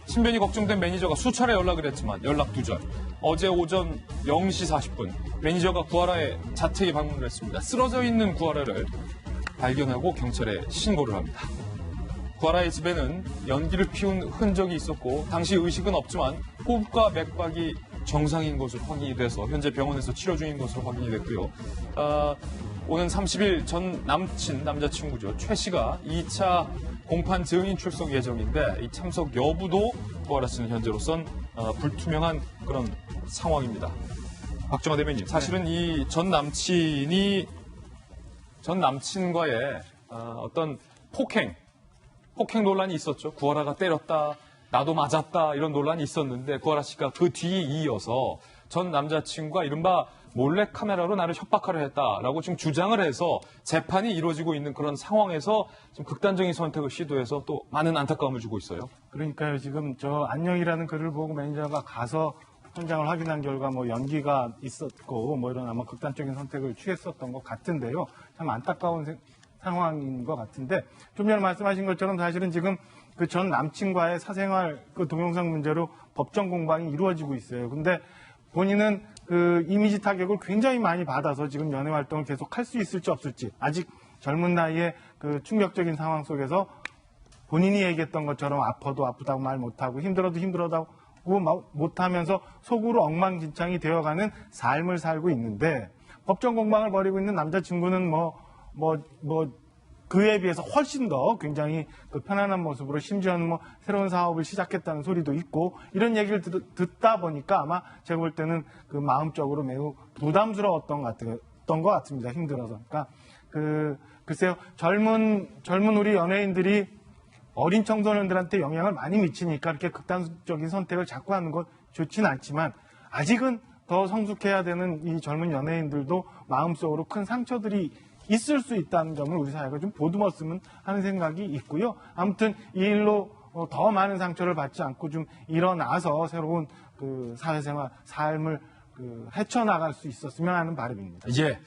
Speaker 1: 신변이 걱정된 매니저가 수차례 연락을 했지만 연락 두절. 어제 오전 0시 40분 매니저가 구하라의 자택에 방문을 했습니다. 쓰러져 있는 구하라를 발견하고 경찰에 신고를 합니다. 구하라의 집에는 연기를 피운 흔적이 있었고 당시 의식은 없지만 호흡과 맥박이 정상인 것으로 확인이 돼서 현재 병원에서 치료 중인 것으로 확인이 됐고요. 오는 30일 전 남자친구죠. 최 씨가 2차 공판 증인 출석 예정인데 이 참석 여부도 구하라 씨는 현재로선 불투명한 그런 상황입니다. 박정화 대변인, 사실은 이 전 남친과의 어떤 폭행 논란이 있었죠. 구하라가 때렸다, 나도 맞았다 이런 논란이 있었는데 구하라 씨가 그 뒤에 이어서 전 남자친구가 이른바 몰래카메라로 나를 협박하려 했다라고 지금 주장을 해서 재판이 이루어지고 있는 그런 상황에서 좀 극단적인 선택을 시도해서 또 많은 안타까움을 주고 있어요.
Speaker 8: 그러니까요. 지금 저 안녕이라는 글을 보고 매니저가 가서 현장을 확인한 결과 뭐 연기가 있었고 뭐 이런 아마 극단적인 선택을 취했었던 것 같은데요. 참 안타까운 상황인 것 같은데 좀 전에 말씀하신 것처럼 사실은 지금 그 전 남친과의 사생활 그 동영상 문제로 법정 공방이 이루어지고 있어요. 근데 본인은 그 이미지 타격을 굉장히 많이 받아서 지금 연애 활동을 계속 할 수 있을지 없을지 아직 젊은 나이에 그 충격적인 상황 속에서 본인이 얘기했던 것처럼 아파도 아프다고 말 못하고 힘들어도 힘들어다고 못하면서 속으로 엉망진창이 되어가는 삶을 살고 있는데 법정 공방을 벌이고 있는 남자친구는 그에 비해서 훨씬 더 굉장히 그 편안한 모습으로 심지어는 뭐 새로운 사업을 시작했다는 소리도 있고 이런 얘기를 듣다 보니까 아마 제가 볼 때는 그 마음적으로 매우 부담스러웠던 것 같습니다. 힘들어서. 그러니까 글쎄요 젊은 우리 연예인들이 어린 청소년들한테 영향을 많이 미치니까 이렇게 극단적인 선택을 자꾸 하는 건 좋지는 않지만 아직은 더 성숙해야 되는 이 젊은 연예인들도 마음속으로 큰 상처들이 있을 수 있다는 점을 우리 사회가 좀 보듬었으면 하는 생각이 있고요. 아무튼 이 일로 더 많은 상처를 받지 않고 좀 일어나서 새로운 그 사회생활, 삶을 헤쳐나갈 수 있었으면 하는 바람입니다.
Speaker 1: 예.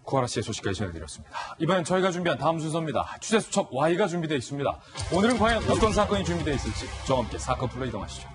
Speaker 1: 구하라 씨의 소식까지 전해드렸습니다. 이번엔 저희가 준비한 다음 순서입니다. 취재 수첩 Y가 준비되어 있습니다. 오늘은 과연 어떤 사건이 준비되어 있을지 저와 함께 사건 풀로 이동하시죠.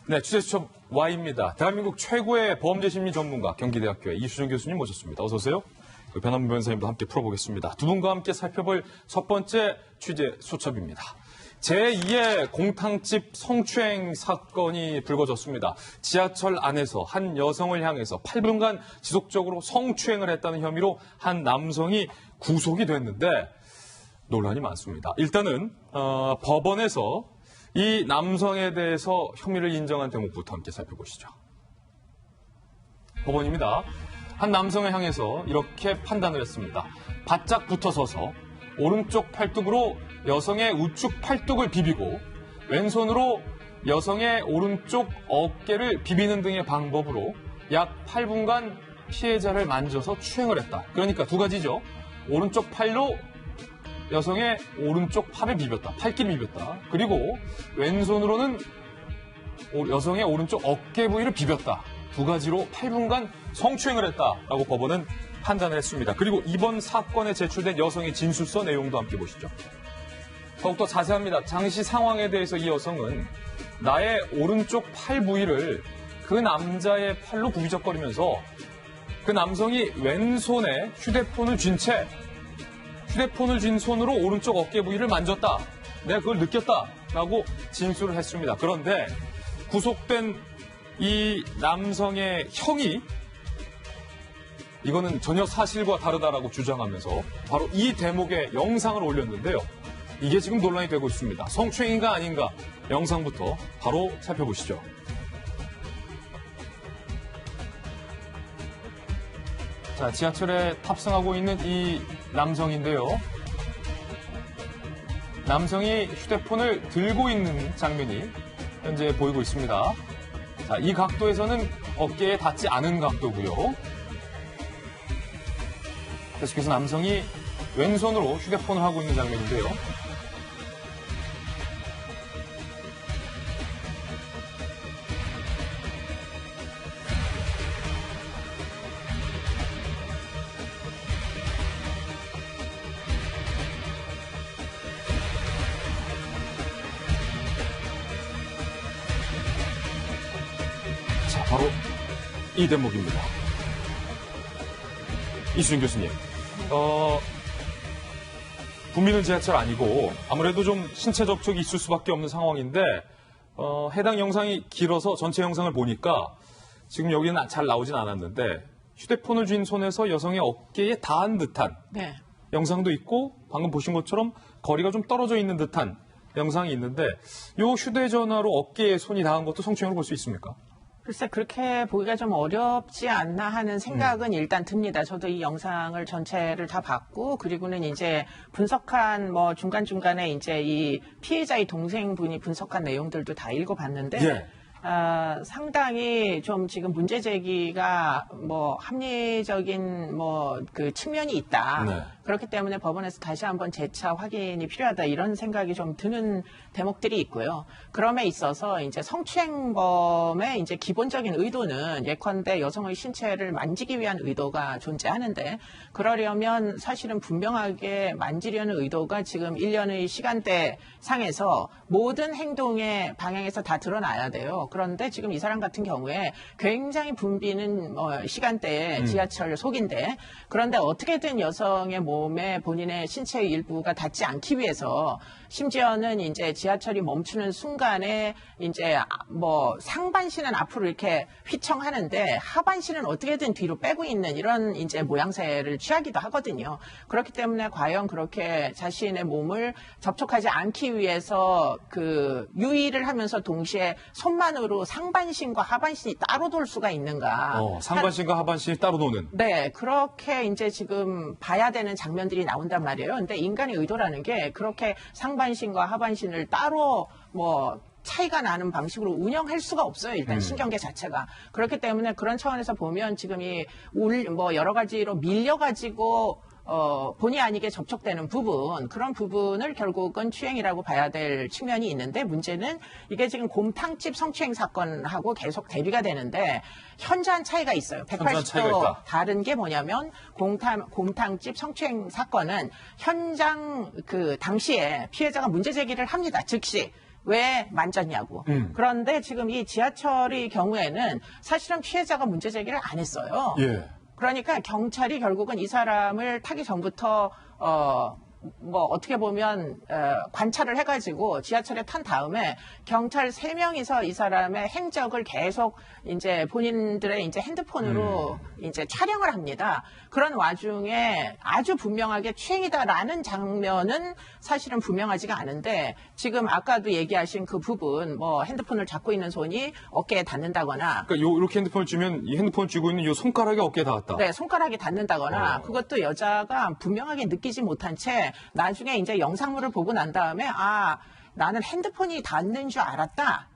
Speaker 1: 네, 취재수첩 Y입니다. 대한민국 최고의 범죄심리 전문가 경기대학교의 이수정 교수님 모셨습니다. 어서 오세요. 변한문 변호사님도 함께 풀어보겠습니다. 두 분과 함께 살펴볼 첫 번째 취재 수첩입니다. 제2의 공탕집 성추행 사건이 불거졌습니다. 지하철 안에서 한 여성을 향해서 8분간 지속적으로 성추행을 했다는 혐의로 한 남성이 구속이 됐는데 논란이 많습니다. 일단은 법원에서 이 남성에 대해서 혐의를 인정한 대목부터 함께 살펴보시죠. 법원입니다. 한 남성을 향해서 이렇게 판단을 했습니다. 바짝 붙어 서서 오른쪽 팔뚝으로 여성의 우측 팔뚝을 비비고 왼손으로 여성의 오른쪽 어깨를 비비는 등의 방법으로 약 8분간 피해자를 만져서 추행을 했다. 그러니까 두 가지죠. 오른쪽 팔로 여성의 오른쪽 팔을 비볐다. 팔끼를 비볐다. 그리고 왼손으로는 여성의 오른쪽 어깨 부위를 비볐다. 두 가지로 8분간 성추행을 했다라고 법원은 판단을 했습니다. 그리고 이번 사건에 제출된 여성의 진술서 내용도 함께 보시죠. 더욱더 자세합니다. 당시 상황에 대해서 이 여성은 나의 오른쪽 팔 부위를 그 남자의 팔로 부비적거리면서 그 남성이 왼손에 휴대폰을 쥔 손으로 오른쪽 어깨 부위를 만졌다. 내가 그걸 느꼈다라고 진술을 했습니다. 그런데 구속된 이 남성의 형이 이거는 전혀 사실과 다르다라고 주장하면서 바로 이 대목의 영상을 올렸는데요. 이게 지금 논란이 되고 있습니다. 성추행인가 아닌가 영상부터 바로 살펴보시죠. 자, 지하철에 탑승하고 있는 이 남성인데요. 남성이 휴대폰을 들고 있는 장면이 현재 보이고 있습니다. 자, 이 각도에서는 어깨에 닿지 않은 각도고요. 계속해서 남성이 왼손으로 휴대폰을 하고 있는 장면인데요. 바로 이 대목입니다. 이수진 교수님, 북미는 지하철 아니고 아무래도 좀 신체 접촉이 있을 수밖에 없는 상황인데 해당 영상이 길어서 전체 영상을 보니까 지금 여기는 잘 나오진 않았는데 휴대폰을 쥔 손에서 여성의 어깨에 닿은 듯한
Speaker 20: 네.
Speaker 1: 영상도 있고 방금 보신 것처럼 거리가 좀 떨어져 있는 듯한 영상이 있는데 이 휴대전화로 어깨에 손이 닿은 것도 성추행으로 볼 수 있습니까?
Speaker 20: 글쎄 그렇게 보기가 좀 어렵지 않나 하는 생각은 일단 듭니다. 저도 이 영상을 전체를 다 봤고 그리고는 이제 분석한 뭐 중간중간에 이제 이 피해자의 동생분이 분석한 내용들도 다 읽어봤는데
Speaker 1: 예.
Speaker 20: 상당히 좀 지금 문제 제기가 뭐 합리적인 뭐 그 측면이 있다.
Speaker 1: 네.
Speaker 20: 그렇기 때문에 법원에서 다시 한번 재차 확인이 필요하다 이런 생각이 좀 드는 대목들이 있고요. 그럼에 있어서 이제 성추행범의 이제 기본적인 의도는 예컨대 여성의 신체를 만지기 위한 의도가 존재하는데 그러려면 사실은 분명하게 만지려는 의도가 지금 1년의 시간대 상에서 모든 행동의 방향에서 다 드러나야 돼요. 그런데 지금 이 사람 같은 경우에 굉장히 붐비는 시간대에 지하철 속인데 그런데 어떻게든 여성의 몸에 본인의 신체의 일부가 닿지 않기 위해서 심지어는 이제 지하철이 멈추는 순간에 이제 뭐 상반신은 앞으로 이렇게 휘청하는데 하반신은 어떻게든 뒤로 빼고 있는 이런 이제 모양새를 취하기도 하거든요. 그렇기 때문에 과연 그렇게 자신의 몸을 접촉하지 않기 위해서 그 유의를 하면서 동시에 손만으로 상반신과 하반신이 따로 돌 수가 있는가?
Speaker 1: 상반신과 하반신이 따로 도는.
Speaker 20: 네, 그렇게 이제 지금 봐야 되는 장면들이 나온단 말이에요. 근데 인간의 의도라는 게 그렇게 상반신과 하반신을 따로 뭐 차이가 나는 방식으로 운영할 수가 없어요. 일단 신경계 자체가. 그렇기 때문에 그런 차원에서 보면 지금 뭐 여러 가지로 밀려가지고 본의 아니게 접촉되는 부분, 그런 부분을 결국은 추행이라고 봐야 될 측면이 있는데 문제는 이게 지금 곰탕집 성추행 사건하고 계속 대비가 되는데 현저한 차이가 있어요. 180도 다른 게 뭐냐면 곰탕집 성추행 사건은 현장 그 당시에 피해자가 문제 제기를 합니다. 즉시. 왜 만졌냐고. 그런데 지금 이 지하철의 경우에는 사실은 피해자가 문제 제기를 안 했어요.
Speaker 1: 예.
Speaker 20: 그러니까 경찰이 결국은 이 사람을 타기 전부터 뭐 어떻게 보면 관찰을 해가지고 지하철에 탄 다음에 경찰 3명이서 이 사람의 행적을 계속 이제 본인들의 이제 핸드폰으로 이제 촬영을 합니다. 그런 와중에 아주 분명하게 추행이다라는 장면은 사실은 분명하지가 않은데 지금 아까도 얘기하신 그 부분 뭐 핸드폰을 잡고 있는 손이 어깨에 닿는다거나
Speaker 1: 그러니까 이렇게 핸드폰을 쥐면 이 핸드폰을 쥐고 있는 이 손가락이 어깨에 닿았다.
Speaker 20: 네, 손가락이 닿는다거나 그것도 여자가 분명하게 느끼지 못한 채 나중에 이제 영상물을 보고 난 다음에 나는 핸드폰이 닿는 줄 알았다.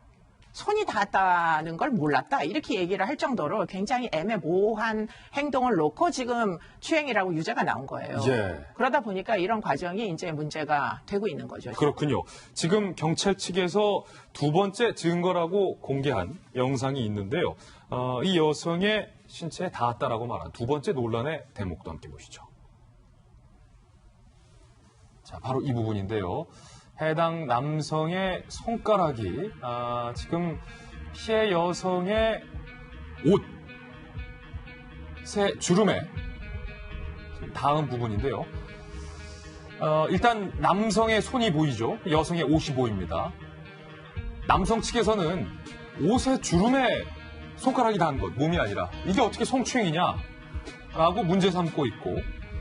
Speaker 20: 손이 닿았다는 걸 몰랐다. 이렇게 얘기를 할 정도로 굉장히 애매모호한 행동을 놓고 지금 추행이라고 유죄가 나온 거예요.
Speaker 1: 예.
Speaker 20: 그러다 보니까 이런 과정이 이제 문제가 되고 있는 거죠.
Speaker 1: 그렇군요. 지금 경찰 측에서 2번째 증거라고 공개한 영상이 있는데요. 이 여성의 신체에 닿았다라고 말한 2번째 논란의 대목도 함께 보시죠. 자, 바로 이 부분인데요. 해당 남성의 손가락이 지금 피해 여성의 옷의 주름에 닿은 부분인데요. 일단 남성의 손이 보이죠. 여성의 옷이 보입니다. 남성 측에서는 옷의 주름에 손가락이 닿은 것, 몸이 아니라 이게 어떻게 성추행이냐라고 문제 삼고 있고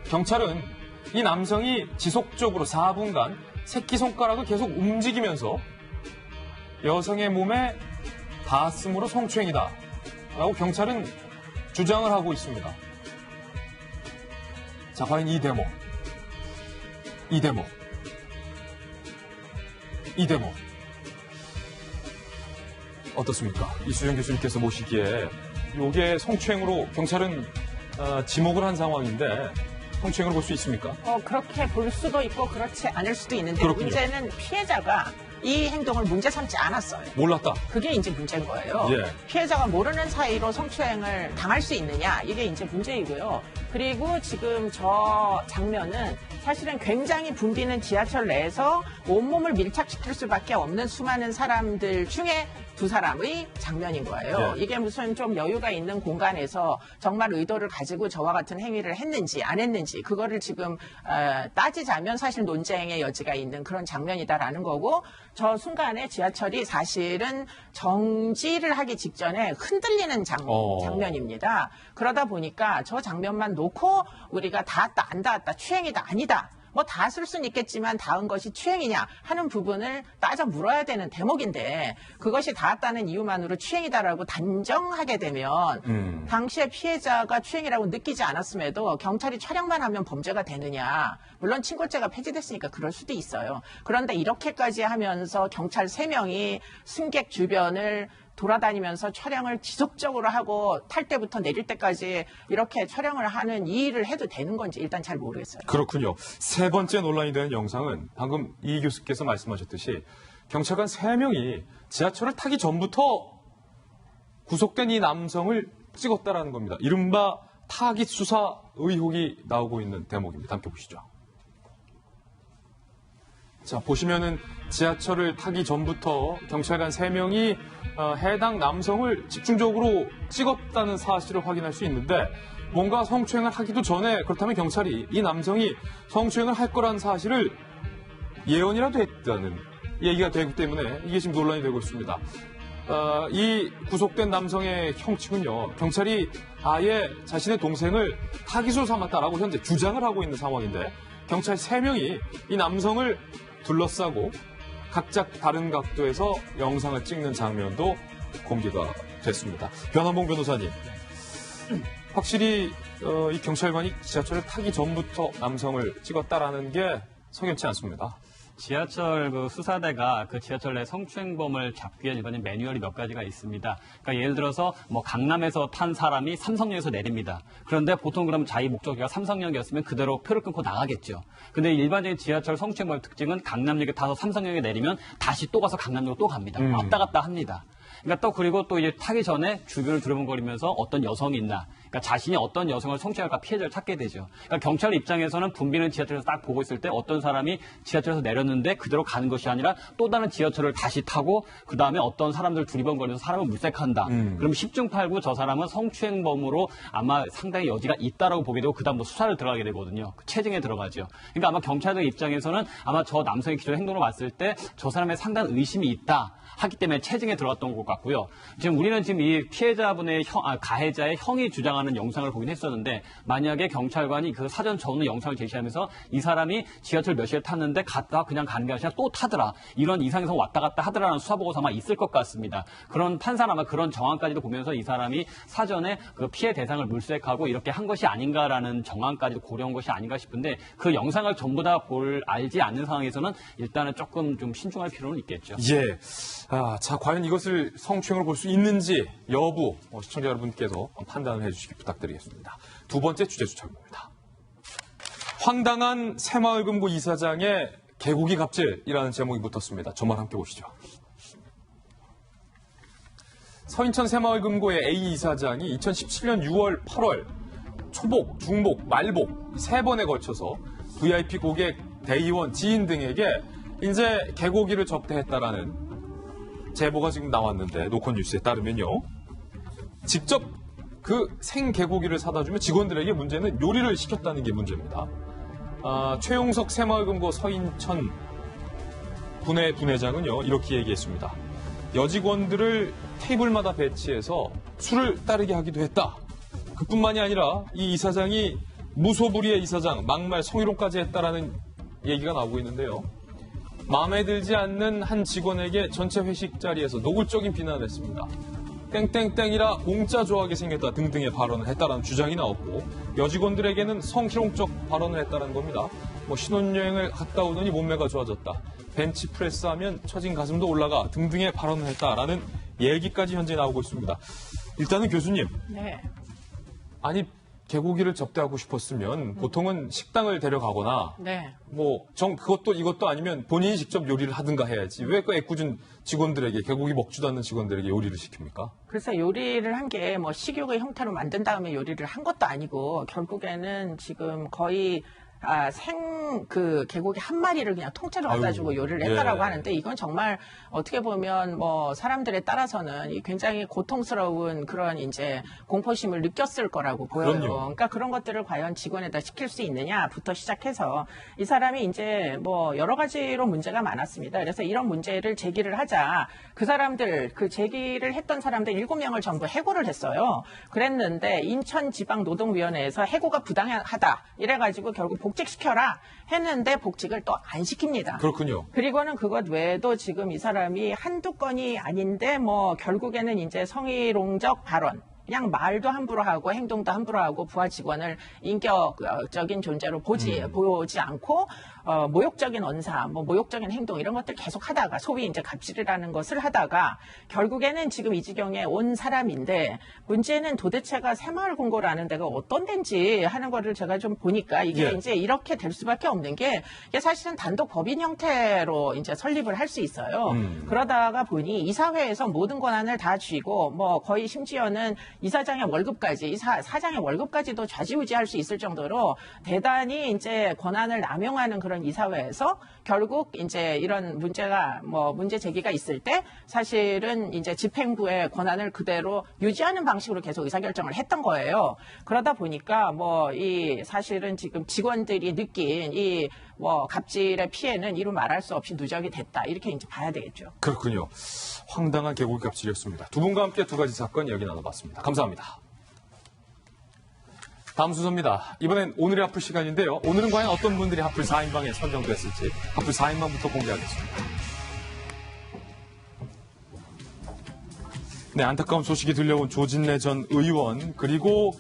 Speaker 1: 경찰은 이 남성이 지속적으로 4분간 새끼손가락을 계속 움직이면서 여성의 몸에 닿았으므로 성추행이다 라고 경찰은 주장을 하고 있습니다. 자, 과연 이 대목 어떻습니까? 이수정 교수님께서 보시기에 이게 성추행으로 경찰은 지목을 한 상황인데 성추행으로 볼 수 있습니까?
Speaker 20: 그렇게 볼 수도 있고 그렇지 않을 수도 있는데
Speaker 1: 그렇군요.
Speaker 20: 문제는 피해자가 이 행동을 문제 삼지 않았어요.
Speaker 1: 몰랐다.
Speaker 20: 그게 이제 문제인 거예요.
Speaker 1: 예.
Speaker 20: 피해자가 모르는 사이로 성추행을 당할 수 있느냐 이게 이제 문제이고요. 그리고 지금 저 장면은 사실은 굉장히 붐비는 지하철 내에서 온몸을 밀착시킬 수밖에 없는 수많은 사람들 중에 두 사람의 장면인 거예요.
Speaker 1: 네.
Speaker 20: 이게 무슨 좀 여유가 있는 공간에서 정말 의도를 가지고 저와 같은 행위를 했는지 안 했는지 그거를 지금 따지자면 사실 논쟁의 여지가 있는 그런 장면이다라는 거고 저 순간에 지하철이 사실은 정지를 하기 직전에 흔들리는 장면입니다. 그러다 보니까 저 장면만 놓고 우리가 닿았다 안 닿았다 추행이다 아니다. 뭐 닿았을 수는 있겠지만 닿은 것이 추행이냐 하는 부분을 따져 물어야 되는 대목인데 그것이 닿았다는 이유만으로 추행이다라고 단정하게 되면 당시에 피해자가 추행이라고 느끼지 않았음에도 경찰이 촬영만 하면 범죄가 되느냐. 물론 친고죄가 폐지됐으니까 그럴 수도 있어요. 그런데 이렇게까지 하면서 경찰 3명이 승객 주변을 돌아다니면서 촬영을 지속적으로 하고 탈 때부터 내릴 때까지 이렇게 촬영을 하는 이 일을 해도 되는 건지 일단 잘 모르겠어요.
Speaker 1: 그렇군요. 세 번째 논란이 되는 영상은 방금 이 교수께서 말씀하셨듯이 경찰관 3명이 지하철을 타기 전부터 구속된 이 남성을 찍었다라는 겁니다. 이른바 타깃 수사 의혹이 나오고 있는 대목입니다. 함께 보시죠. 자, 보시면은 지하철을 타기 전부터 경찰관 3명이 해당 남성을 집중적으로 찍었다는 사실을 확인할 수 있는데 뭔가 성추행을 하기도 전에 그렇다면 경찰이 이 남성이 성추행을 할 거라는 사실을 예언이라도 했다는 얘기가 되기 때문에 이게 지금 논란이 되고 있습니다. 이 구속된 남성의 형측은요, 경찰이 아예 자신의 동생을 타깃으로 삼았다라고 현재 주장을 하고 있는 상황인데 경찰 3명이 이 남성을 둘러싸고 각자 다른 각도에서 영상을 찍는 장면도 공개가 됐습니다. 변한봉 변호사님, 확실히 이 경찰관이 지하철을 타기 전부터 남성을 찍었다라는 게 석연치 않습니다.
Speaker 19: 지하철 수사대가 그 지하철 내 성추행범을 잡기 위한 일반적인 매뉴얼이 몇 가지가 있습니다. 그러니까 예를 들어서 뭐 강남에서 탄 사람이 삼성역에서 내립니다. 그런데 보통 그럼 자기 목적지가 삼성역이었으면 그대로 표를 끊고 나가겠죠. 근데 일반적인 지하철 성추행범의 특징은 강남역에 타서 삼성역에 내리면 다시 또 가서 강남역으로 또 갑니다. 왔다 갔다 합니다. 그러니까 또 그리고 또 이제 타기 전에 주변을 두루뭉거리면서 어떤 여성이 있나, 그러니까 자신이 어떤 여성을 성추행할까 피해자를 찾게 되죠. 그러니까 경찰 입장에서는 붐비는 지하철에서 딱 보고 있을 때 어떤 사람이 지하철에서 내렸는데 그대로 가는 것이 아니라 또 다른 지하철을 다시 타고 그 다음에 어떤 사람들 두리번거리면서 사람을 물색한다. 그럼 10중 8구 저 사람은 성추행범으로 아마 상당히 여지가 있다라고 보게 되고 그 다음부터 수사를 들어가게 되거든요. 그 체증에 들어가죠. 그러니까 아마 경찰들 입장에서는 아마 저 남성의 기존 행동을 봤을 때 저 사람의 상당한 의심이 있다 하기 때문에 체증에 들어갔던 것 같고요. 지금 우리는 지금 이 피해자분의 가해자의 형이 주장하는 영상을 보긴 했었는데 만약에 경찰관이 그 사전 전후 영상을 제시하면서 이 사람이 지하철 몇 시에 탔는데 갔다 그냥 가는 게 아니라 또 타더라. 이런 이상성 왔다 갔다 하더라는 수사보고서 아마 있을 것 같습니다. 그런 판사 아마 그런 정황까지도 보면서 이 사람이 사전에 그 피해 대상을 물색하고 이렇게 한 것이 아닌가라는 정황까지도 고려한 것이 아닌가 싶은데 그 영상을 전부 다 알지 않는 상황에서는 일단은 조금 좀 신중할 필요는 있겠죠.
Speaker 1: 예. 자, 과연 이것을 성추행으로 볼 수 있는지 여부 시청자 여러분께서 판단을 해주시기 부탁드리겠습니다. 두 번째 주제 추천입니다. 황당한 새마을금고 이사장의 개고기 갑질이라는 제목이 붙었습니다. 저만 함께 보시죠. 서인천 새마을금고의 A 이사장이 2017년 6월, 8월 초복, 중복, 말복 3번에 걸쳐서 VIP 고객, 대의원, 지인 등에게 이제 개고기를 접대했다라는 제보가 지금 나왔는데 노컷뉴스에 따르면요. 직접 그 생개고기를 사다 주면 직원들에게 문제는 요리를 시켰다는 게 문제입니다. 최용석 새마을금고 서인천 분회장은요. 이렇게 얘기했습니다. 여직원들을 테이블마다 배치해서 술을 따르게 하기도 했다. 그뿐만이 아니라 이 이사장이 무소불위의 이사장, 막말 성희롱까지 했다라는 얘기가 나오고 있는데요. 마음에 들지 않는 한 직원에게 전체 회식 자리에서 노골적인 비난을 했습니다. 땡땡땡이라 공짜 좋아하게 생겼다 등등의 발언을 했다라는 주장이 나왔고 여직원들에게는 성희롱적 발언을 했다는 겁니다. 신혼여행을 갔다 오더니 몸매가 좋아졌다. 벤치프레스하면 처진 가슴도 올라가 등등의 발언을 했다라는 얘기까지 현재 나오고 있습니다. 일단은 교수님.
Speaker 20: 네.
Speaker 1: 아니 개고기를 접대하고 싶었으면 보통은 식당을 데려가거나
Speaker 20: 네.
Speaker 1: 그것도 이것도 아니면 본인이 직접 요리를 하든가 해야지. 왜 그 애꿎은 직원들에게 개고기 먹지도 않는 직원들에게 요리를 시킵니까?
Speaker 20: 글쎄 요리를 한 게 식욕의 형태로 만든 다음에 요리를 한 것도 아니고 결국에는 지금 거의 그 개고기 한 마리를 그냥 통째로 갖다 주고 요리를 했다라고
Speaker 1: 예.
Speaker 20: 하는데 이건 정말 어떻게 보면 뭐 사람들에 따라서는 굉장히 고통스러운 그런 이제 공포심을 느꼈을 거라고 보여요.
Speaker 1: 그럼요.
Speaker 20: 그러니까 그런 것들을 과연 직원에다 시킬 수 있느냐부터 시작해서 이 사람이 이제 뭐 여러 가지로 문제가 많았습니다. 그래서 이런 문제를 제기를 하자 그 사람들 그 제기를 했던 사람들 7명을 전부 해고를 했어요. 그랬는데 인천지방노동위원회에서 해고가 부당하다 이래가지고 결국 복직시켜라 했는데 복직을 또 안 시킵니다.
Speaker 1: 그렇군요.
Speaker 20: 그리고는 그것 외에도 지금 이 사람이 한두 건이 아닌데 뭐 결국에는 이제 성희롱적 발언 그냥 말도 함부로 하고 행동도 함부로 하고 부하 직원을 인격적인 존재로 보지 않고 모욕적인 언사, 뭐 모욕적인 행동 이런 것들 계속 하다가 소위 이제 갑질이라는 것을 하다가 결국에는 지금 이 지경에 온 사람인데 문제는 도대체가 새마을금고라는 데가 어떤 데인지 하는 거를 제가 좀 보니까 이게 이제 이렇게 될 수밖에 없는 게 이게 사실은 단독 법인 형태로 이제 설립을 할 수 있어요. 그러다가 보니 이사회에서 모든 권한을 다 쥐고 뭐 거의 심지어는 이사장의 월급까지 사장의 월급까지도 좌지우지할 수 있을 정도로 대단히 이제 권한을 남용하는 그런 이사회에서 결국 이제 이런 문제 제기가 있을 때 사실은 이제 집행부의 권한을 그대로 유지하는 방식으로 계속 의사결정을 했던 거예요. 그러다 보니까 뭐 이 사실은 지금 직원들이 느낀 이 뭐 갑질의 피해는 이루 말할 수 없이 누적이 됐다 이렇게 이제 봐야 되겠죠.
Speaker 1: 그렇군요. 황당한 개고기 갑질이었습니다. 두 분과 함께 두 가지 사건 이야기 나눠봤습니다. 감사합니다. 다음 순서입니다. 이번엔 오늘의 하플 시간인데요. 오늘은 과연 어떤 분들이 하플 4인방에 선정됐을지 하플 4인방부터 공개하겠습니다. 네, 안타까운 소식이 들려온 조진래 전 의원 그리고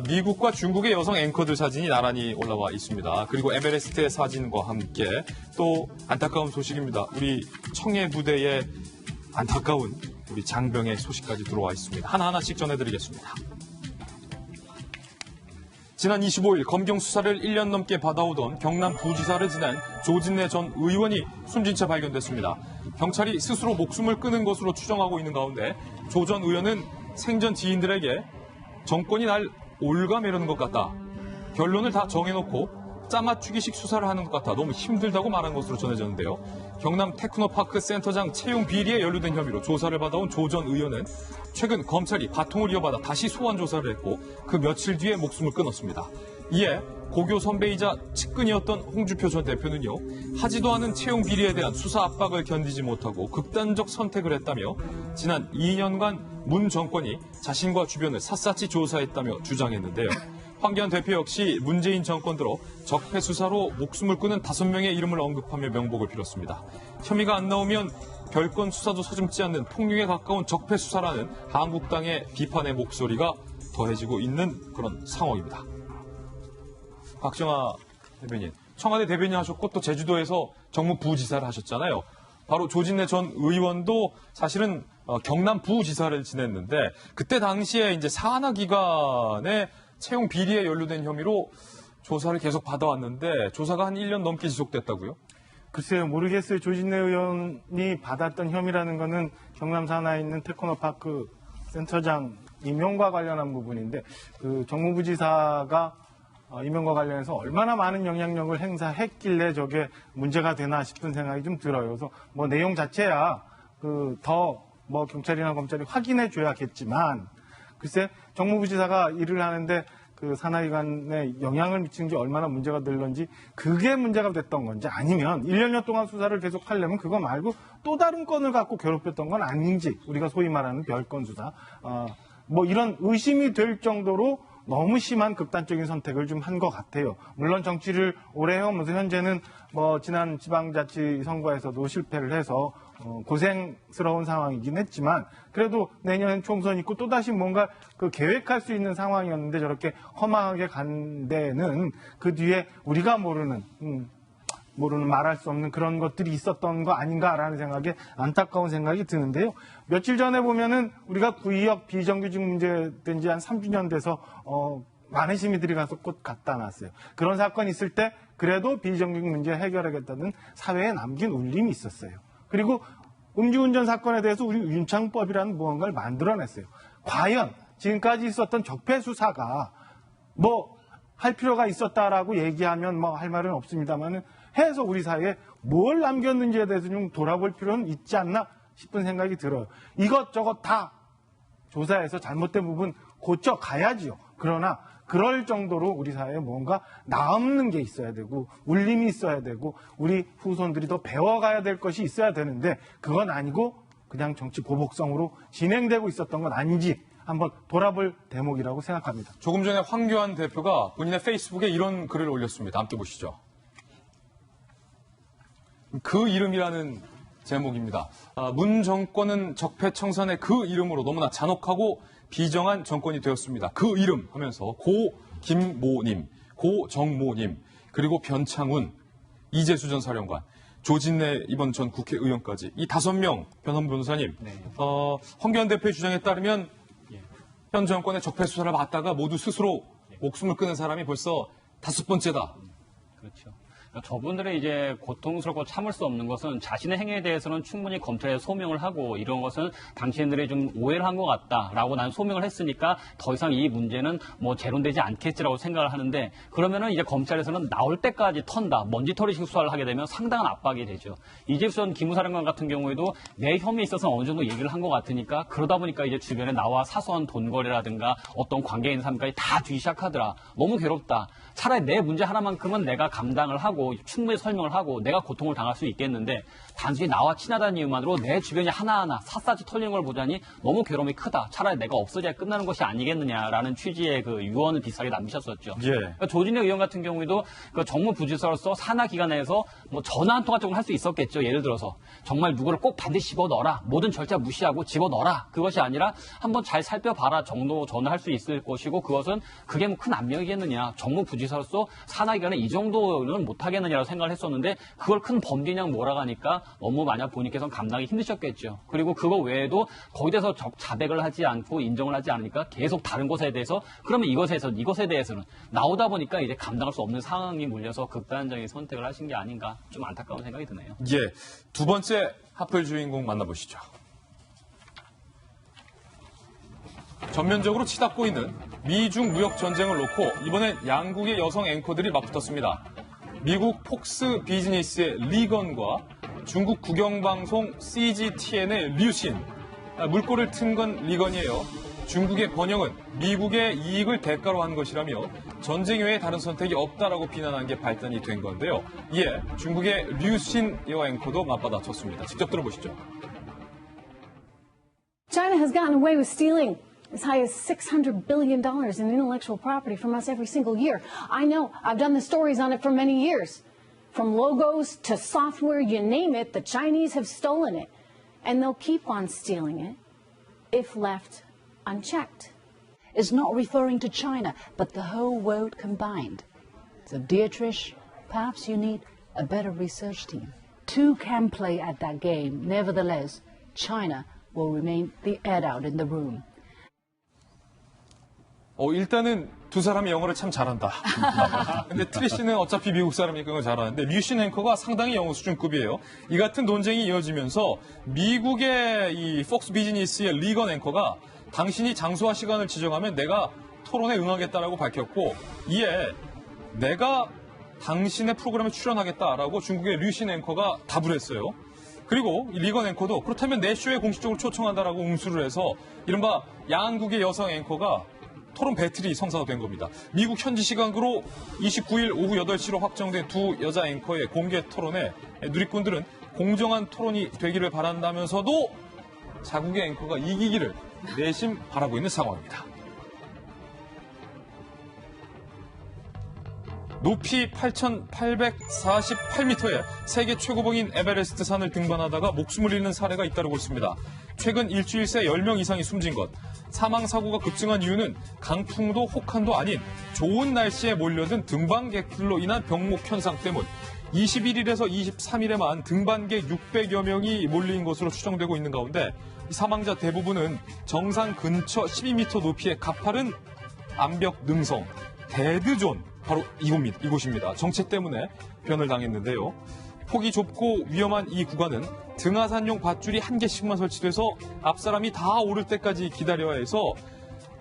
Speaker 1: 미국과 중국의 여성 앵커들 사진이 나란히 올라와 있습니다. 그리고 에베레스트의 사진과 함께 또 안타까운 소식입니다. 우리 청해 부대의 안타까운 우리 장병의 소식까지 들어와 있습니다. 하나하나씩 전해드리겠습니다. 지난 25일 검경 수사를 1년 넘게 받아오던 경남 부지사를 지낸 조진래 전 의원이 숨진 채 발견됐습니다. 경찰이 스스로 목숨을 끊은 것으로 추정하고 있는 가운데 조 전 의원은 생전 지인들에게 정권이 날 올가매려는 것 같다. 결론을 다 정해놓고 짜맞추기식 수사를 하는 것 같아 너무 힘들다고 말한 것으로 전해졌는데요. 경남 테크노파크 센터장 채용 비리에 연루된 혐의로 조사를 받아온 조 전 의원은 최근 검찰이 바통을 이어받아 다시 소환 조사를 했고 그 며칠 뒤에 목숨을 끊었습니다. 이에 고교 선배이자 측근이었던 홍주표 전 대표는요. 하지도 않은 채용 비리에 대한 수사 압박을 견디지 못하고 극단적 선택을 했다며 지난 2년간 문 정권이 자신과 주변을 샅샅이 조사했다며 주장했는데요. 황교안 대표 역시 문재인 정권 들어 적폐 수사로 목숨을 끊은 5명의 이름을 언급하며 명복을 빌었습니다. 혐의가 안 나오면 별건 수사도 서슴지 않는 폭력에 가까운 적폐 수사라는 한국당의 비판의 목소리가 더해지고 있는 그런 상황입니다. 박정아 대변인, 청와대 대변인 하셨고 또 제주도에서 정무부지사를 하셨잖아요. 바로 조진래 전 의원도 사실은 경남 부지사를 지냈는데 그때 당시에 이제 사안화기관의 채용 비리에 연루된 혐의로 조사를 계속 받아왔는데 조사가 한 1년 넘게 지속됐다고요?
Speaker 8: 글쎄요, 모르겠어요. 조진래 의원이 받았던 혐의라는 거는 경남 산하에 있는 테크노파크 센터장 임용과 관련한 부분인데 그 정무부지사가 임용과 관련해서 얼마나 많은 영향력을 행사했길래 저게 문제가 되나 싶은 생각이 좀 들어요. 그래서 뭐 내용 자체야 더 뭐 경찰이나 검찰이 확인해 줘야겠지만 글쎄 정무부지사가 일을 하는데 그 산하기관에 영향을 미친 게 얼마나 문제가 될런지 그게 문제가 됐던 건지 아니면 1년여 동안 수사를 계속 하려면 그거 말고 또 다른 건을 갖고 괴롭혔던 건 아닌지 우리가 소위 말하는 별건 수사 뭐 이런 의심이 될 정도로 너무 심한 극단적인 선택을 좀 한 것 같아요. 물론 정치를 오래 해오면서 현재는 뭐 지난 지방자치 선거에서도 실패를 해서 고생스러운 상황이긴 했지만 그래도 내년 총선 있고 또다시 뭔가 그 계획할 수 있는 상황이었는데 저렇게 험하게 간 데는 그 뒤에 우리가 모르는 말할 수 없는 그런 것들이 있었던 거 아닌가라는 생각에 안타까운 생각이 드는데요. 며칠 전에 보면은 우리가 구의역 비정규직 문제 된 지 한 3주년 돼서 많은 시민들이 가서 꽃 갖다 놨어요. 그런 사건이 있을 때 그래도 비정규직 문제 해결하겠다는 사회에 남긴 울림이 있었어요. 그리고 음주운전 사건에 대해서 우리 윤창법이라는 무언가를 만들어냈어요. 과연 지금까지 있었던 적폐 수사가 뭐 할 필요가 있었다라고 얘기하면 뭐 할 말은 없습니다만 해서 우리 사회에 뭘 남겼는지에 대해서 좀 돌아볼 필요는 있지 않나 싶은 생각이 들어요. 이것저것 다 조사해서 잘못된 부분 고쳐 가야지요. 그러나 그럴 정도로 우리 사회에 뭔가 남는 게 있어야 되고 울림이 있어야 되고 우리 후손들이 더 배워가야 될 것이 있어야 되는데 그건 아니고 그냥 정치 보복성으로 진행되고 있었던 건 아닌지 한번 돌아볼 대목이라고 생각합니다.
Speaker 1: 조금 전에 황교안 대표가 본인의 페이스북에 이런 글을 올렸습니다. 함께 보시죠. 그 이름이라는 제목입니다. 문 정권은 적폐청산의 그 이름으로 너무나 잔혹하고 비정한 정권이 되었습니다. 그 이름 하면서 고 김모님, 고 정모님, 그리고 변창훈, 이재수 전 사령관, 조진래 이번 전 국회의원까지 이 5명 변호사 변호사님, 황교안 대표의 주장에 따르면 현 정권의 적폐 수사를 받다가 모두 스스로 목숨을 끊은 사람이 벌써 5번째다.
Speaker 19: 그렇죠. 저분들의 이제 고통스럽고 참을 수 없는 것은 자신의 행위에 대해서는 충분히 검찰에 소명을 하고 이런 것은 당신들이 좀 오해를 한 것 같다라고 난 소명을 했으니까 더 이상 이 문제는 뭐 재론되지 않겠지라고 생각을 하는데 그러면은 이제 검찰에서는 나올 때까지 턴다, 먼지털이식 수사를 하게 되면 상당한 압박이 되죠. 이재수 전 기무사령관 같은 경우에도 내 혐의에 있어서 어느 정도 얘기를 한 것 같으니까 그러다 보니까 이제 주변에 나와 사소한 돈거래라든가 어떤 관계에 있는 사람까지 다 주기 시작하더라. 너무 괴롭다. 차라리 내 문제 하나만큼은 내가 감당을 하고 충분히 설명을 하고 내가 고통을 당할 수 있겠는데 단순히 나와 친하다는 이유만으로 내 주변이 하나하나 샅샅이 털리는 걸 보자니 너무 괴로움이 크다. 차라리 내가 없어져야 끝나는 것이 아니겠느냐라는 취지의 그 유언을 비슷하게 남기셨었죠.
Speaker 1: 예.
Speaker 19: 그러니까 조진래 의원 같은 경우에도 그 정무부지사로서 산하 기관에서 뭐 전화 한 통화 정도 할 수 있었겠죠. 예를 들어서 정말 누구를 꼭 반드시 집어넣어라. 모든 절차 무시하고 집어넣어라. 그것이 아니라 한번 잘 살펴봐라 정도 전화할 수 있을 것이고 그것은 그게 뭐 큰 압력이겠느냐. 정무부지사로서 산하 기관에 이 정도는 못하겠느냐라고 생각을 했었는데 그걸 큰 범죄냐고 몰아가니까 너무 만약 본인께서는 감당이 힘드셨겠죠. 그리고 그거 외에도 거기에 대해서 자백을 하지 않고 인정을 하지 않으니까 계속 다른 것에 대해서 그러면 이것에 대해서는 나오다 보니까 이제 감당할 수 없는 상황이 몰려서 극단적인 선택을 하신 게 아닌가 좀 안타까운 생각이 드네요.
Speaker 1: 예, 두 번째 하플 주인공 만나보시죠. 전면적으로 치닫고 있는 미중 무역 전쟁을 놓고 이번엔 양국의 여성 앵커들이 맞붙었습니다. 미국 폭스 비즈니스의 리건과 중국 국영방송 CGTN의 류신. 물꼬를 튼 건 리건이에요. 중국의 번영은 미국의 이익을 대가로 한 것이라며 전쟁 외에 다른 선택이 없다라고 비난한 게 발단이 된 건데요. 이에 중국의 류신 여아 앵커도 맞받아쳤습니다. 직접 들어보시죠.
Speaker 21: China has gotten away with stealing as high as $600 billion in intellectual property from us every single year. I know. I've done the stories on it for many years. From logos to software, you name it, the Chinese have stolen it. And they'll keep on stealing it if left unchecked.
Speaker 22: Is not referring to China, but the whole world combined. So, dear Trish, perhaps you need a better research team. Two can play at that game. Nevertheless, China will remain the adult in the room.
Speaker 1: 일단은 두 사람이 영어를 참 잘한다. 근데 트리시는 어차피 미국 사람이니까 그걸 잘하는데 류신 앵커가 상당히 영어 수준급이에요. 이 같은 논쟁이 이어지면서 미국의 이 폭스 비즈니스의 리건 앵커가 당신이 장소와 시간을 지정하면 내가 토론에 응하겠다라고 밝혔고 이에 내가 당신의 프로그램에 출연하겠다라고 중국의 류신 앵커가 답을 했어요. 그리고 이 리건 앵커도 그렇다면 내 쇼에 공식적으로 초청한다라고 응수를 해서 이른바 양국의 여성 앵커가 토론 배틀이 성사가 된 겁니다. 미국 현지 시간으로 29일 오후 8시로 확정된 두 여자 앵커의 공개 토론에 누리꾼들은 공정한 토론이 되기를 바란다면서도 자국의 앵커가 이기기를 내심 바라고 있는 상황입니다. 높이 8,848m의 세계 최고봉인 에베레스트 산을 등반하다가 목숨을 잃는 사례가 잇따르고 있습니다. 최근 일주일 새 10명 이상이 숨진 것. 사망사고가 급증한 이유는 강풍도 혹한도 아닌 좋은 날씨에 몰려든 등반객들로 인한 병목 현상 때문. 21일에서 23일에만 등반객 600여 명이 몰린 것으로 추정되고 있는 가운데 사망자 대부분은 정상 근처 12m 높이의 가파른 암벽 능성, 데드존, 바로 이곳입니다. 정체 때문에 변을 당했는데요. 폭이 좁고 위험한 이 구간은 등하산용 밧줄이 한 개씩만 설치돼서 앞사람이 다 오를 때까지 기다려야 해서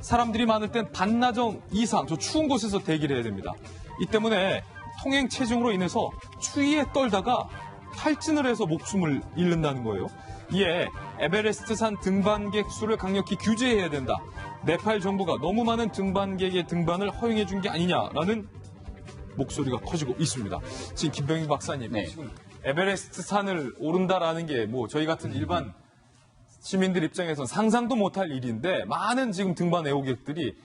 Speaker 1: 사람들이 많을 땐 반나절 이상 저 추운 곳에서 대기를 해야 됩니다. 이 때문에 통행 체증으로 인해서 추위에 떨다가 탈진을 해서 목숨을 잃는다는 거예요. 이에 에베레스트산 등반객 수를 강력히 규제해야 된다. 네팔 정부가 너무 많은 등반객의 등반을 허용해 준 게 아니냐라는 목소리가 커지고 있습니다. 지금 김병희 박사님, 지금 에베레스트 산을 오른다라는 게 뭐 저희 같은 일반 시민들 입장에서는 상상도 못할 일인데 많은 지금 등반 애호객들이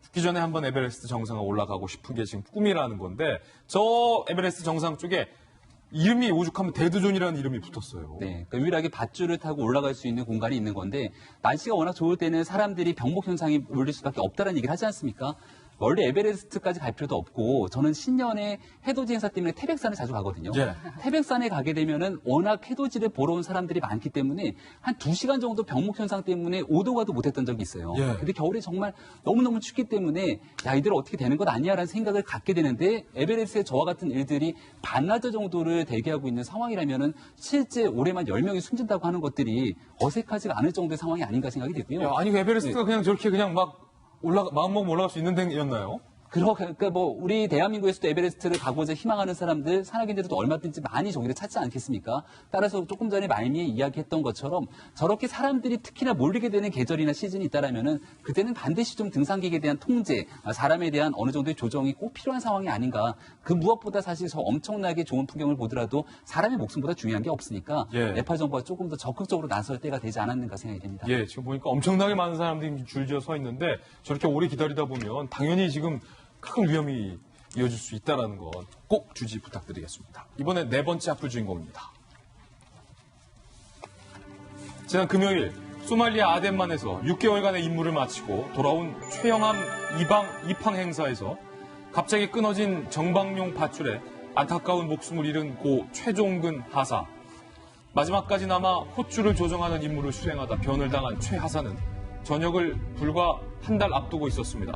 Speaker 1: 죽기 전에 한번 에베레스트 정상에 올라가고 싶은 게 지금 꿈이라는 건데 저 에베레스트 정상 쪽에 이름이 오죽하면 데드존이라는 이름이 붙었어요.
Speaker 6: 네, 그러니까 유일하게 밧줄을 타고 올라갈 수 있는 공간이 있는 건데 날씨가 워낙 좋을 때는 사람들이 병목 현상이 몰릴 수밖에 없다는 얘기를 하지 않습니까? 원래 에베레스트까지 갈 필요도 없고 저는 신년에 해돋이 행사 때문에 태백산을 자주 가거든요.
Speaker 1: 예.
Speaker 6: 태백산에 가게 되면은 워낙 해돋이를 보러 온 사람들이 많기 때문에 한 2시간 정도 병목 현상 때문에 오도가도 못했던 적이 있어요.
Speaker 1: 예.
Speaker 6: 근데 겨울에 정말 너무너무 춥기 때문에 야 이들 어떻게 되는 것 아니야라는 생각을 갖게 되는데 에베레스트에 저와 같은 일들이 반나절 정도를 대기하고 있는 상황이라면은 실제 올해만 10명이 숨진다고 하는 것들이 어색하지가 않을 정도의 상황이 아닌가 생각이 되고요.
Speaker 1: 야, 아니 그 에베레스트가 그냥 저렇게 그냥 막 마음먹으면 올라갈 수 있는 데였나요?
Speaker 6: 그러니까 뭐 우리 대한민국에서도 에베레스트를 가고자 희망하는 사람들 산악인들도 얼마든지 많이 저기를 찾지 않겠습니까? 따라서 조금 전에 말미에 이야기했던 것처럼 저렇게 사람들이 특히나 몰리게 되는 계절이나 시즌이 있다라면은 그때는 반드시 좀 등산객에 대한 통제, 사람에 대한 어느 정도의 조정이 꼭 필요한 상황이 아닌가. 그 무엇보다 사실 저 엄청나게 좋은 풍경을 보더라도 사람의 목숨보다 중요한 게 없으니까 네팔 정부가 조금 더 적극적으로 나설 때가 되지 않았는가 생각이 됩니다.
Speaker 1: 예, 지금 보니까 엄청나게 많은 사람들이 줄지어 서 있는데 저렇게 오래 기다리다 보면 당연히 지금 큰 위험이 이어질 수 있다는 건 꼭 주의 부탁드리겠습니다. 이번엔 네 번째 앞불 주인공입니다. 지난 금요일 소말리아 아덴만에서 6개월간의 임무를 마치고 돌아온 최영함 입항 행사에서 갑자기 끊어진 정방용 밧줄에 안타까운 목숨을 잃은 고 최종근 하사. 마지막까지 남아 호줄을 조정하는 임무를 수행하다 변을 당한 최 하사는 전역을 불과 한 달 앞두고 있었습니다.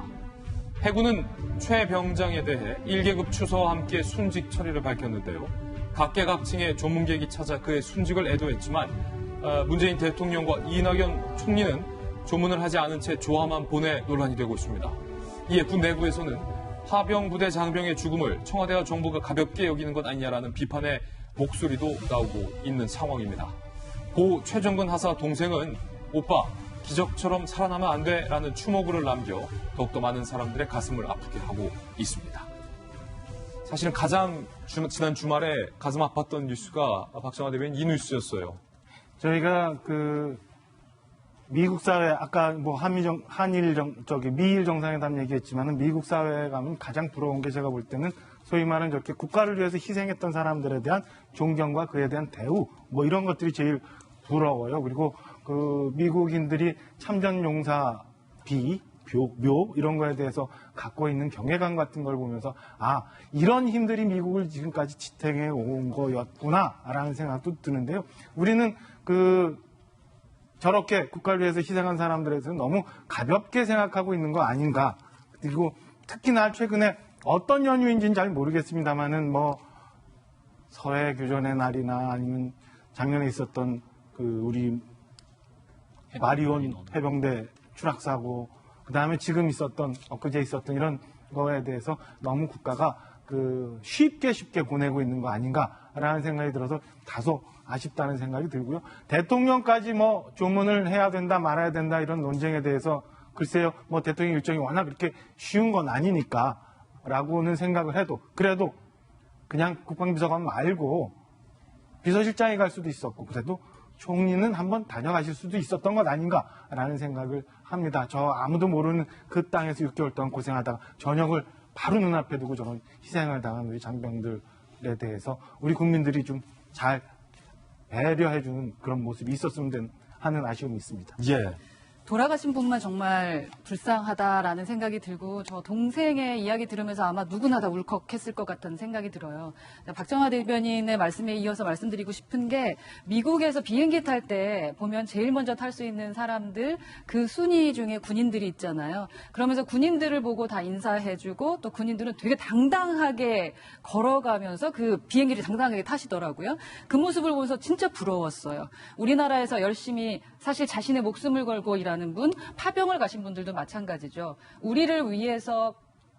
Speaker 1: 해군은 최 병장에 대해 1계급 추서와 함께 순직 처리를 밝혔는데요. 각계각층의 조문객이 찾아 그의 순직을 애도했지만 문재인 대통령과 이낙연 총리는 조문을 하지 않은 채 조화만 보내 논란이 되고 있습니다. 이에 군 내부에서는 하병부대 장병의 죽음을 청와대와 정부가 가볍게 여기는 것 아니냐라는 비판의 목소리도 나오고 있는 상황입니다. 고 최정근 하사 동생은 오빠 기적처럼 살아나면 안 돼라는 추모글을 남겨 더욱더 많은 사람들의 가슴을 아프게 하고 있습니다. 사실은 가장 지난 주말에 가슴 아팠던 뉴스가 박정화 대변인 이 뉴스였어요.
Speaker 8: 저희가 미국 사회 아까 뭐 미일 정상회담 얘기했지만은 미국 사회에 가면 가장 부러운 게 제가 볼 때는 소위 말하는 저렇게 국가를 위해서 희생했던 사람들에 대한 존경과 그에 대한 대우 뭐 이런 것들이 제일 부러워요. 그리고 미국인들이 참전용사 묘 이런 거에 대해서 갖고 있는 경외감 같은 걸 보면서 이런 힘들이 미국을 지금까지 지탱해 온 거였구나라는 생각도 드는데요. 우리는 저렇게 국가를 위해서 희생한 사람들에 대해서 너무 가볍게 생각하고 있는 거 아닌가. 그리고 특히나 최근에 어떤 연유인지는 잘 모르겠습니다만은 뭐 서해 교전의 날이나 아니면 작년에 있었던 우리 마리온 해병대 추락사고, 그 다음에 지금 엊그제 있었던 이런 거에 대해서 너무 국가가 쉽게 보내고 있는 거 아닌가라는 생각이 들어서 다소 아쉽다는 생각이 들고요. 대통령까지 뭐 조문을 해야 된다 말아야 된다 이런 논쟁에 대해서 글쎄요, 뭐 대통령 일정이 워낙 그렇게 쉬운 건 아니니까 라고는 생각을 해도 그래도 그냥 국방비서관 말고 비서실장이 갈 수도 있었고 그래도 총리는 한번 다녀가실 수도 있었던 것 아닌가라는 생각을 합니다. 저 아무도 모르는 그 땅에서 6개월 동안 고생하다가 전역을 바로 눈앞에 두고 저런 희생을 당한 우리 장병들에 대해서 우리 국민들이 좀 잘 배려해주는 그런 모습이 있었으면 하는 아쉬움이 있습니다.
Speaker 1: 예.
Speaker 9: 돌아가신 분만 정말 불쌍하다라는 생각이 들고 저 동생의 이야기 들으면서 아마 누구나 다 울컥했을 것 같다는 생각이 들어요. 박정화 대변인의 말씀에 이어서 말씀드리고 싶은 게 미국에서 비행기 탈 때 보면 제일 먼저 탈 수 있는 사람들 그 순위 중에 군인들이 있잖아요. 그러면서 군인들을 보고 다 인사해주고 또 군인들은 되게 당당하게 걸어가면서 그 비행기를 당당하게 타시더라고요. 그 모습을 보면서 진짜 부러웠어요. 우리나라에서 열심히 사실 자신의 목숨을 걸고 일하는 계시다라는 분, 파병을 가신 분들도 마찬가지죠. 우리를 위해서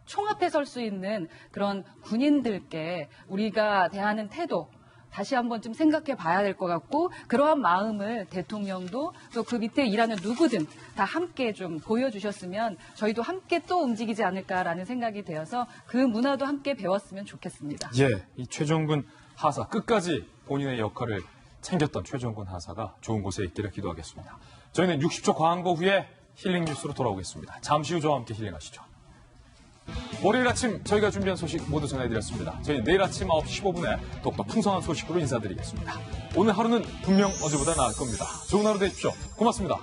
Speaker 9: 총 앞에 설 수 있는 그런 군인들께 우리가 대하는 태도 다시 한번 좀 생각해 봐야 될 것 같고, 그러한 마음을 대통령도 또 그 밑에 일하는 누구든 다 함께 좀 보여주셨으면 저희도 함께 또 움직이지 않을까라는 생각이 되어서 그 문화도 함께 배웠으면 좋겠습니다.
Speaker 1: 예, 이 최종군 하사 끝까지 본인의 역할을 챙겼던 최종군 하사가 좋은 곳에 있기를 기도하겠습니다. 저희는 60초 광고 후에 힐링 뉴스로 돌아오겠습니다. 잠시 후 저와 함께 힐링하시죠. 월요일 아침 저희가 준비한 소식 모두 전해드렸습니다. 저희 내일 아침 9시 15분에 더욱더 풍성한 소식으로 인사드리겠습니다. 오늘 하루는 분명 어제보다 나을 겁니다. 좋은 하루 되십시오. 고맙습니다.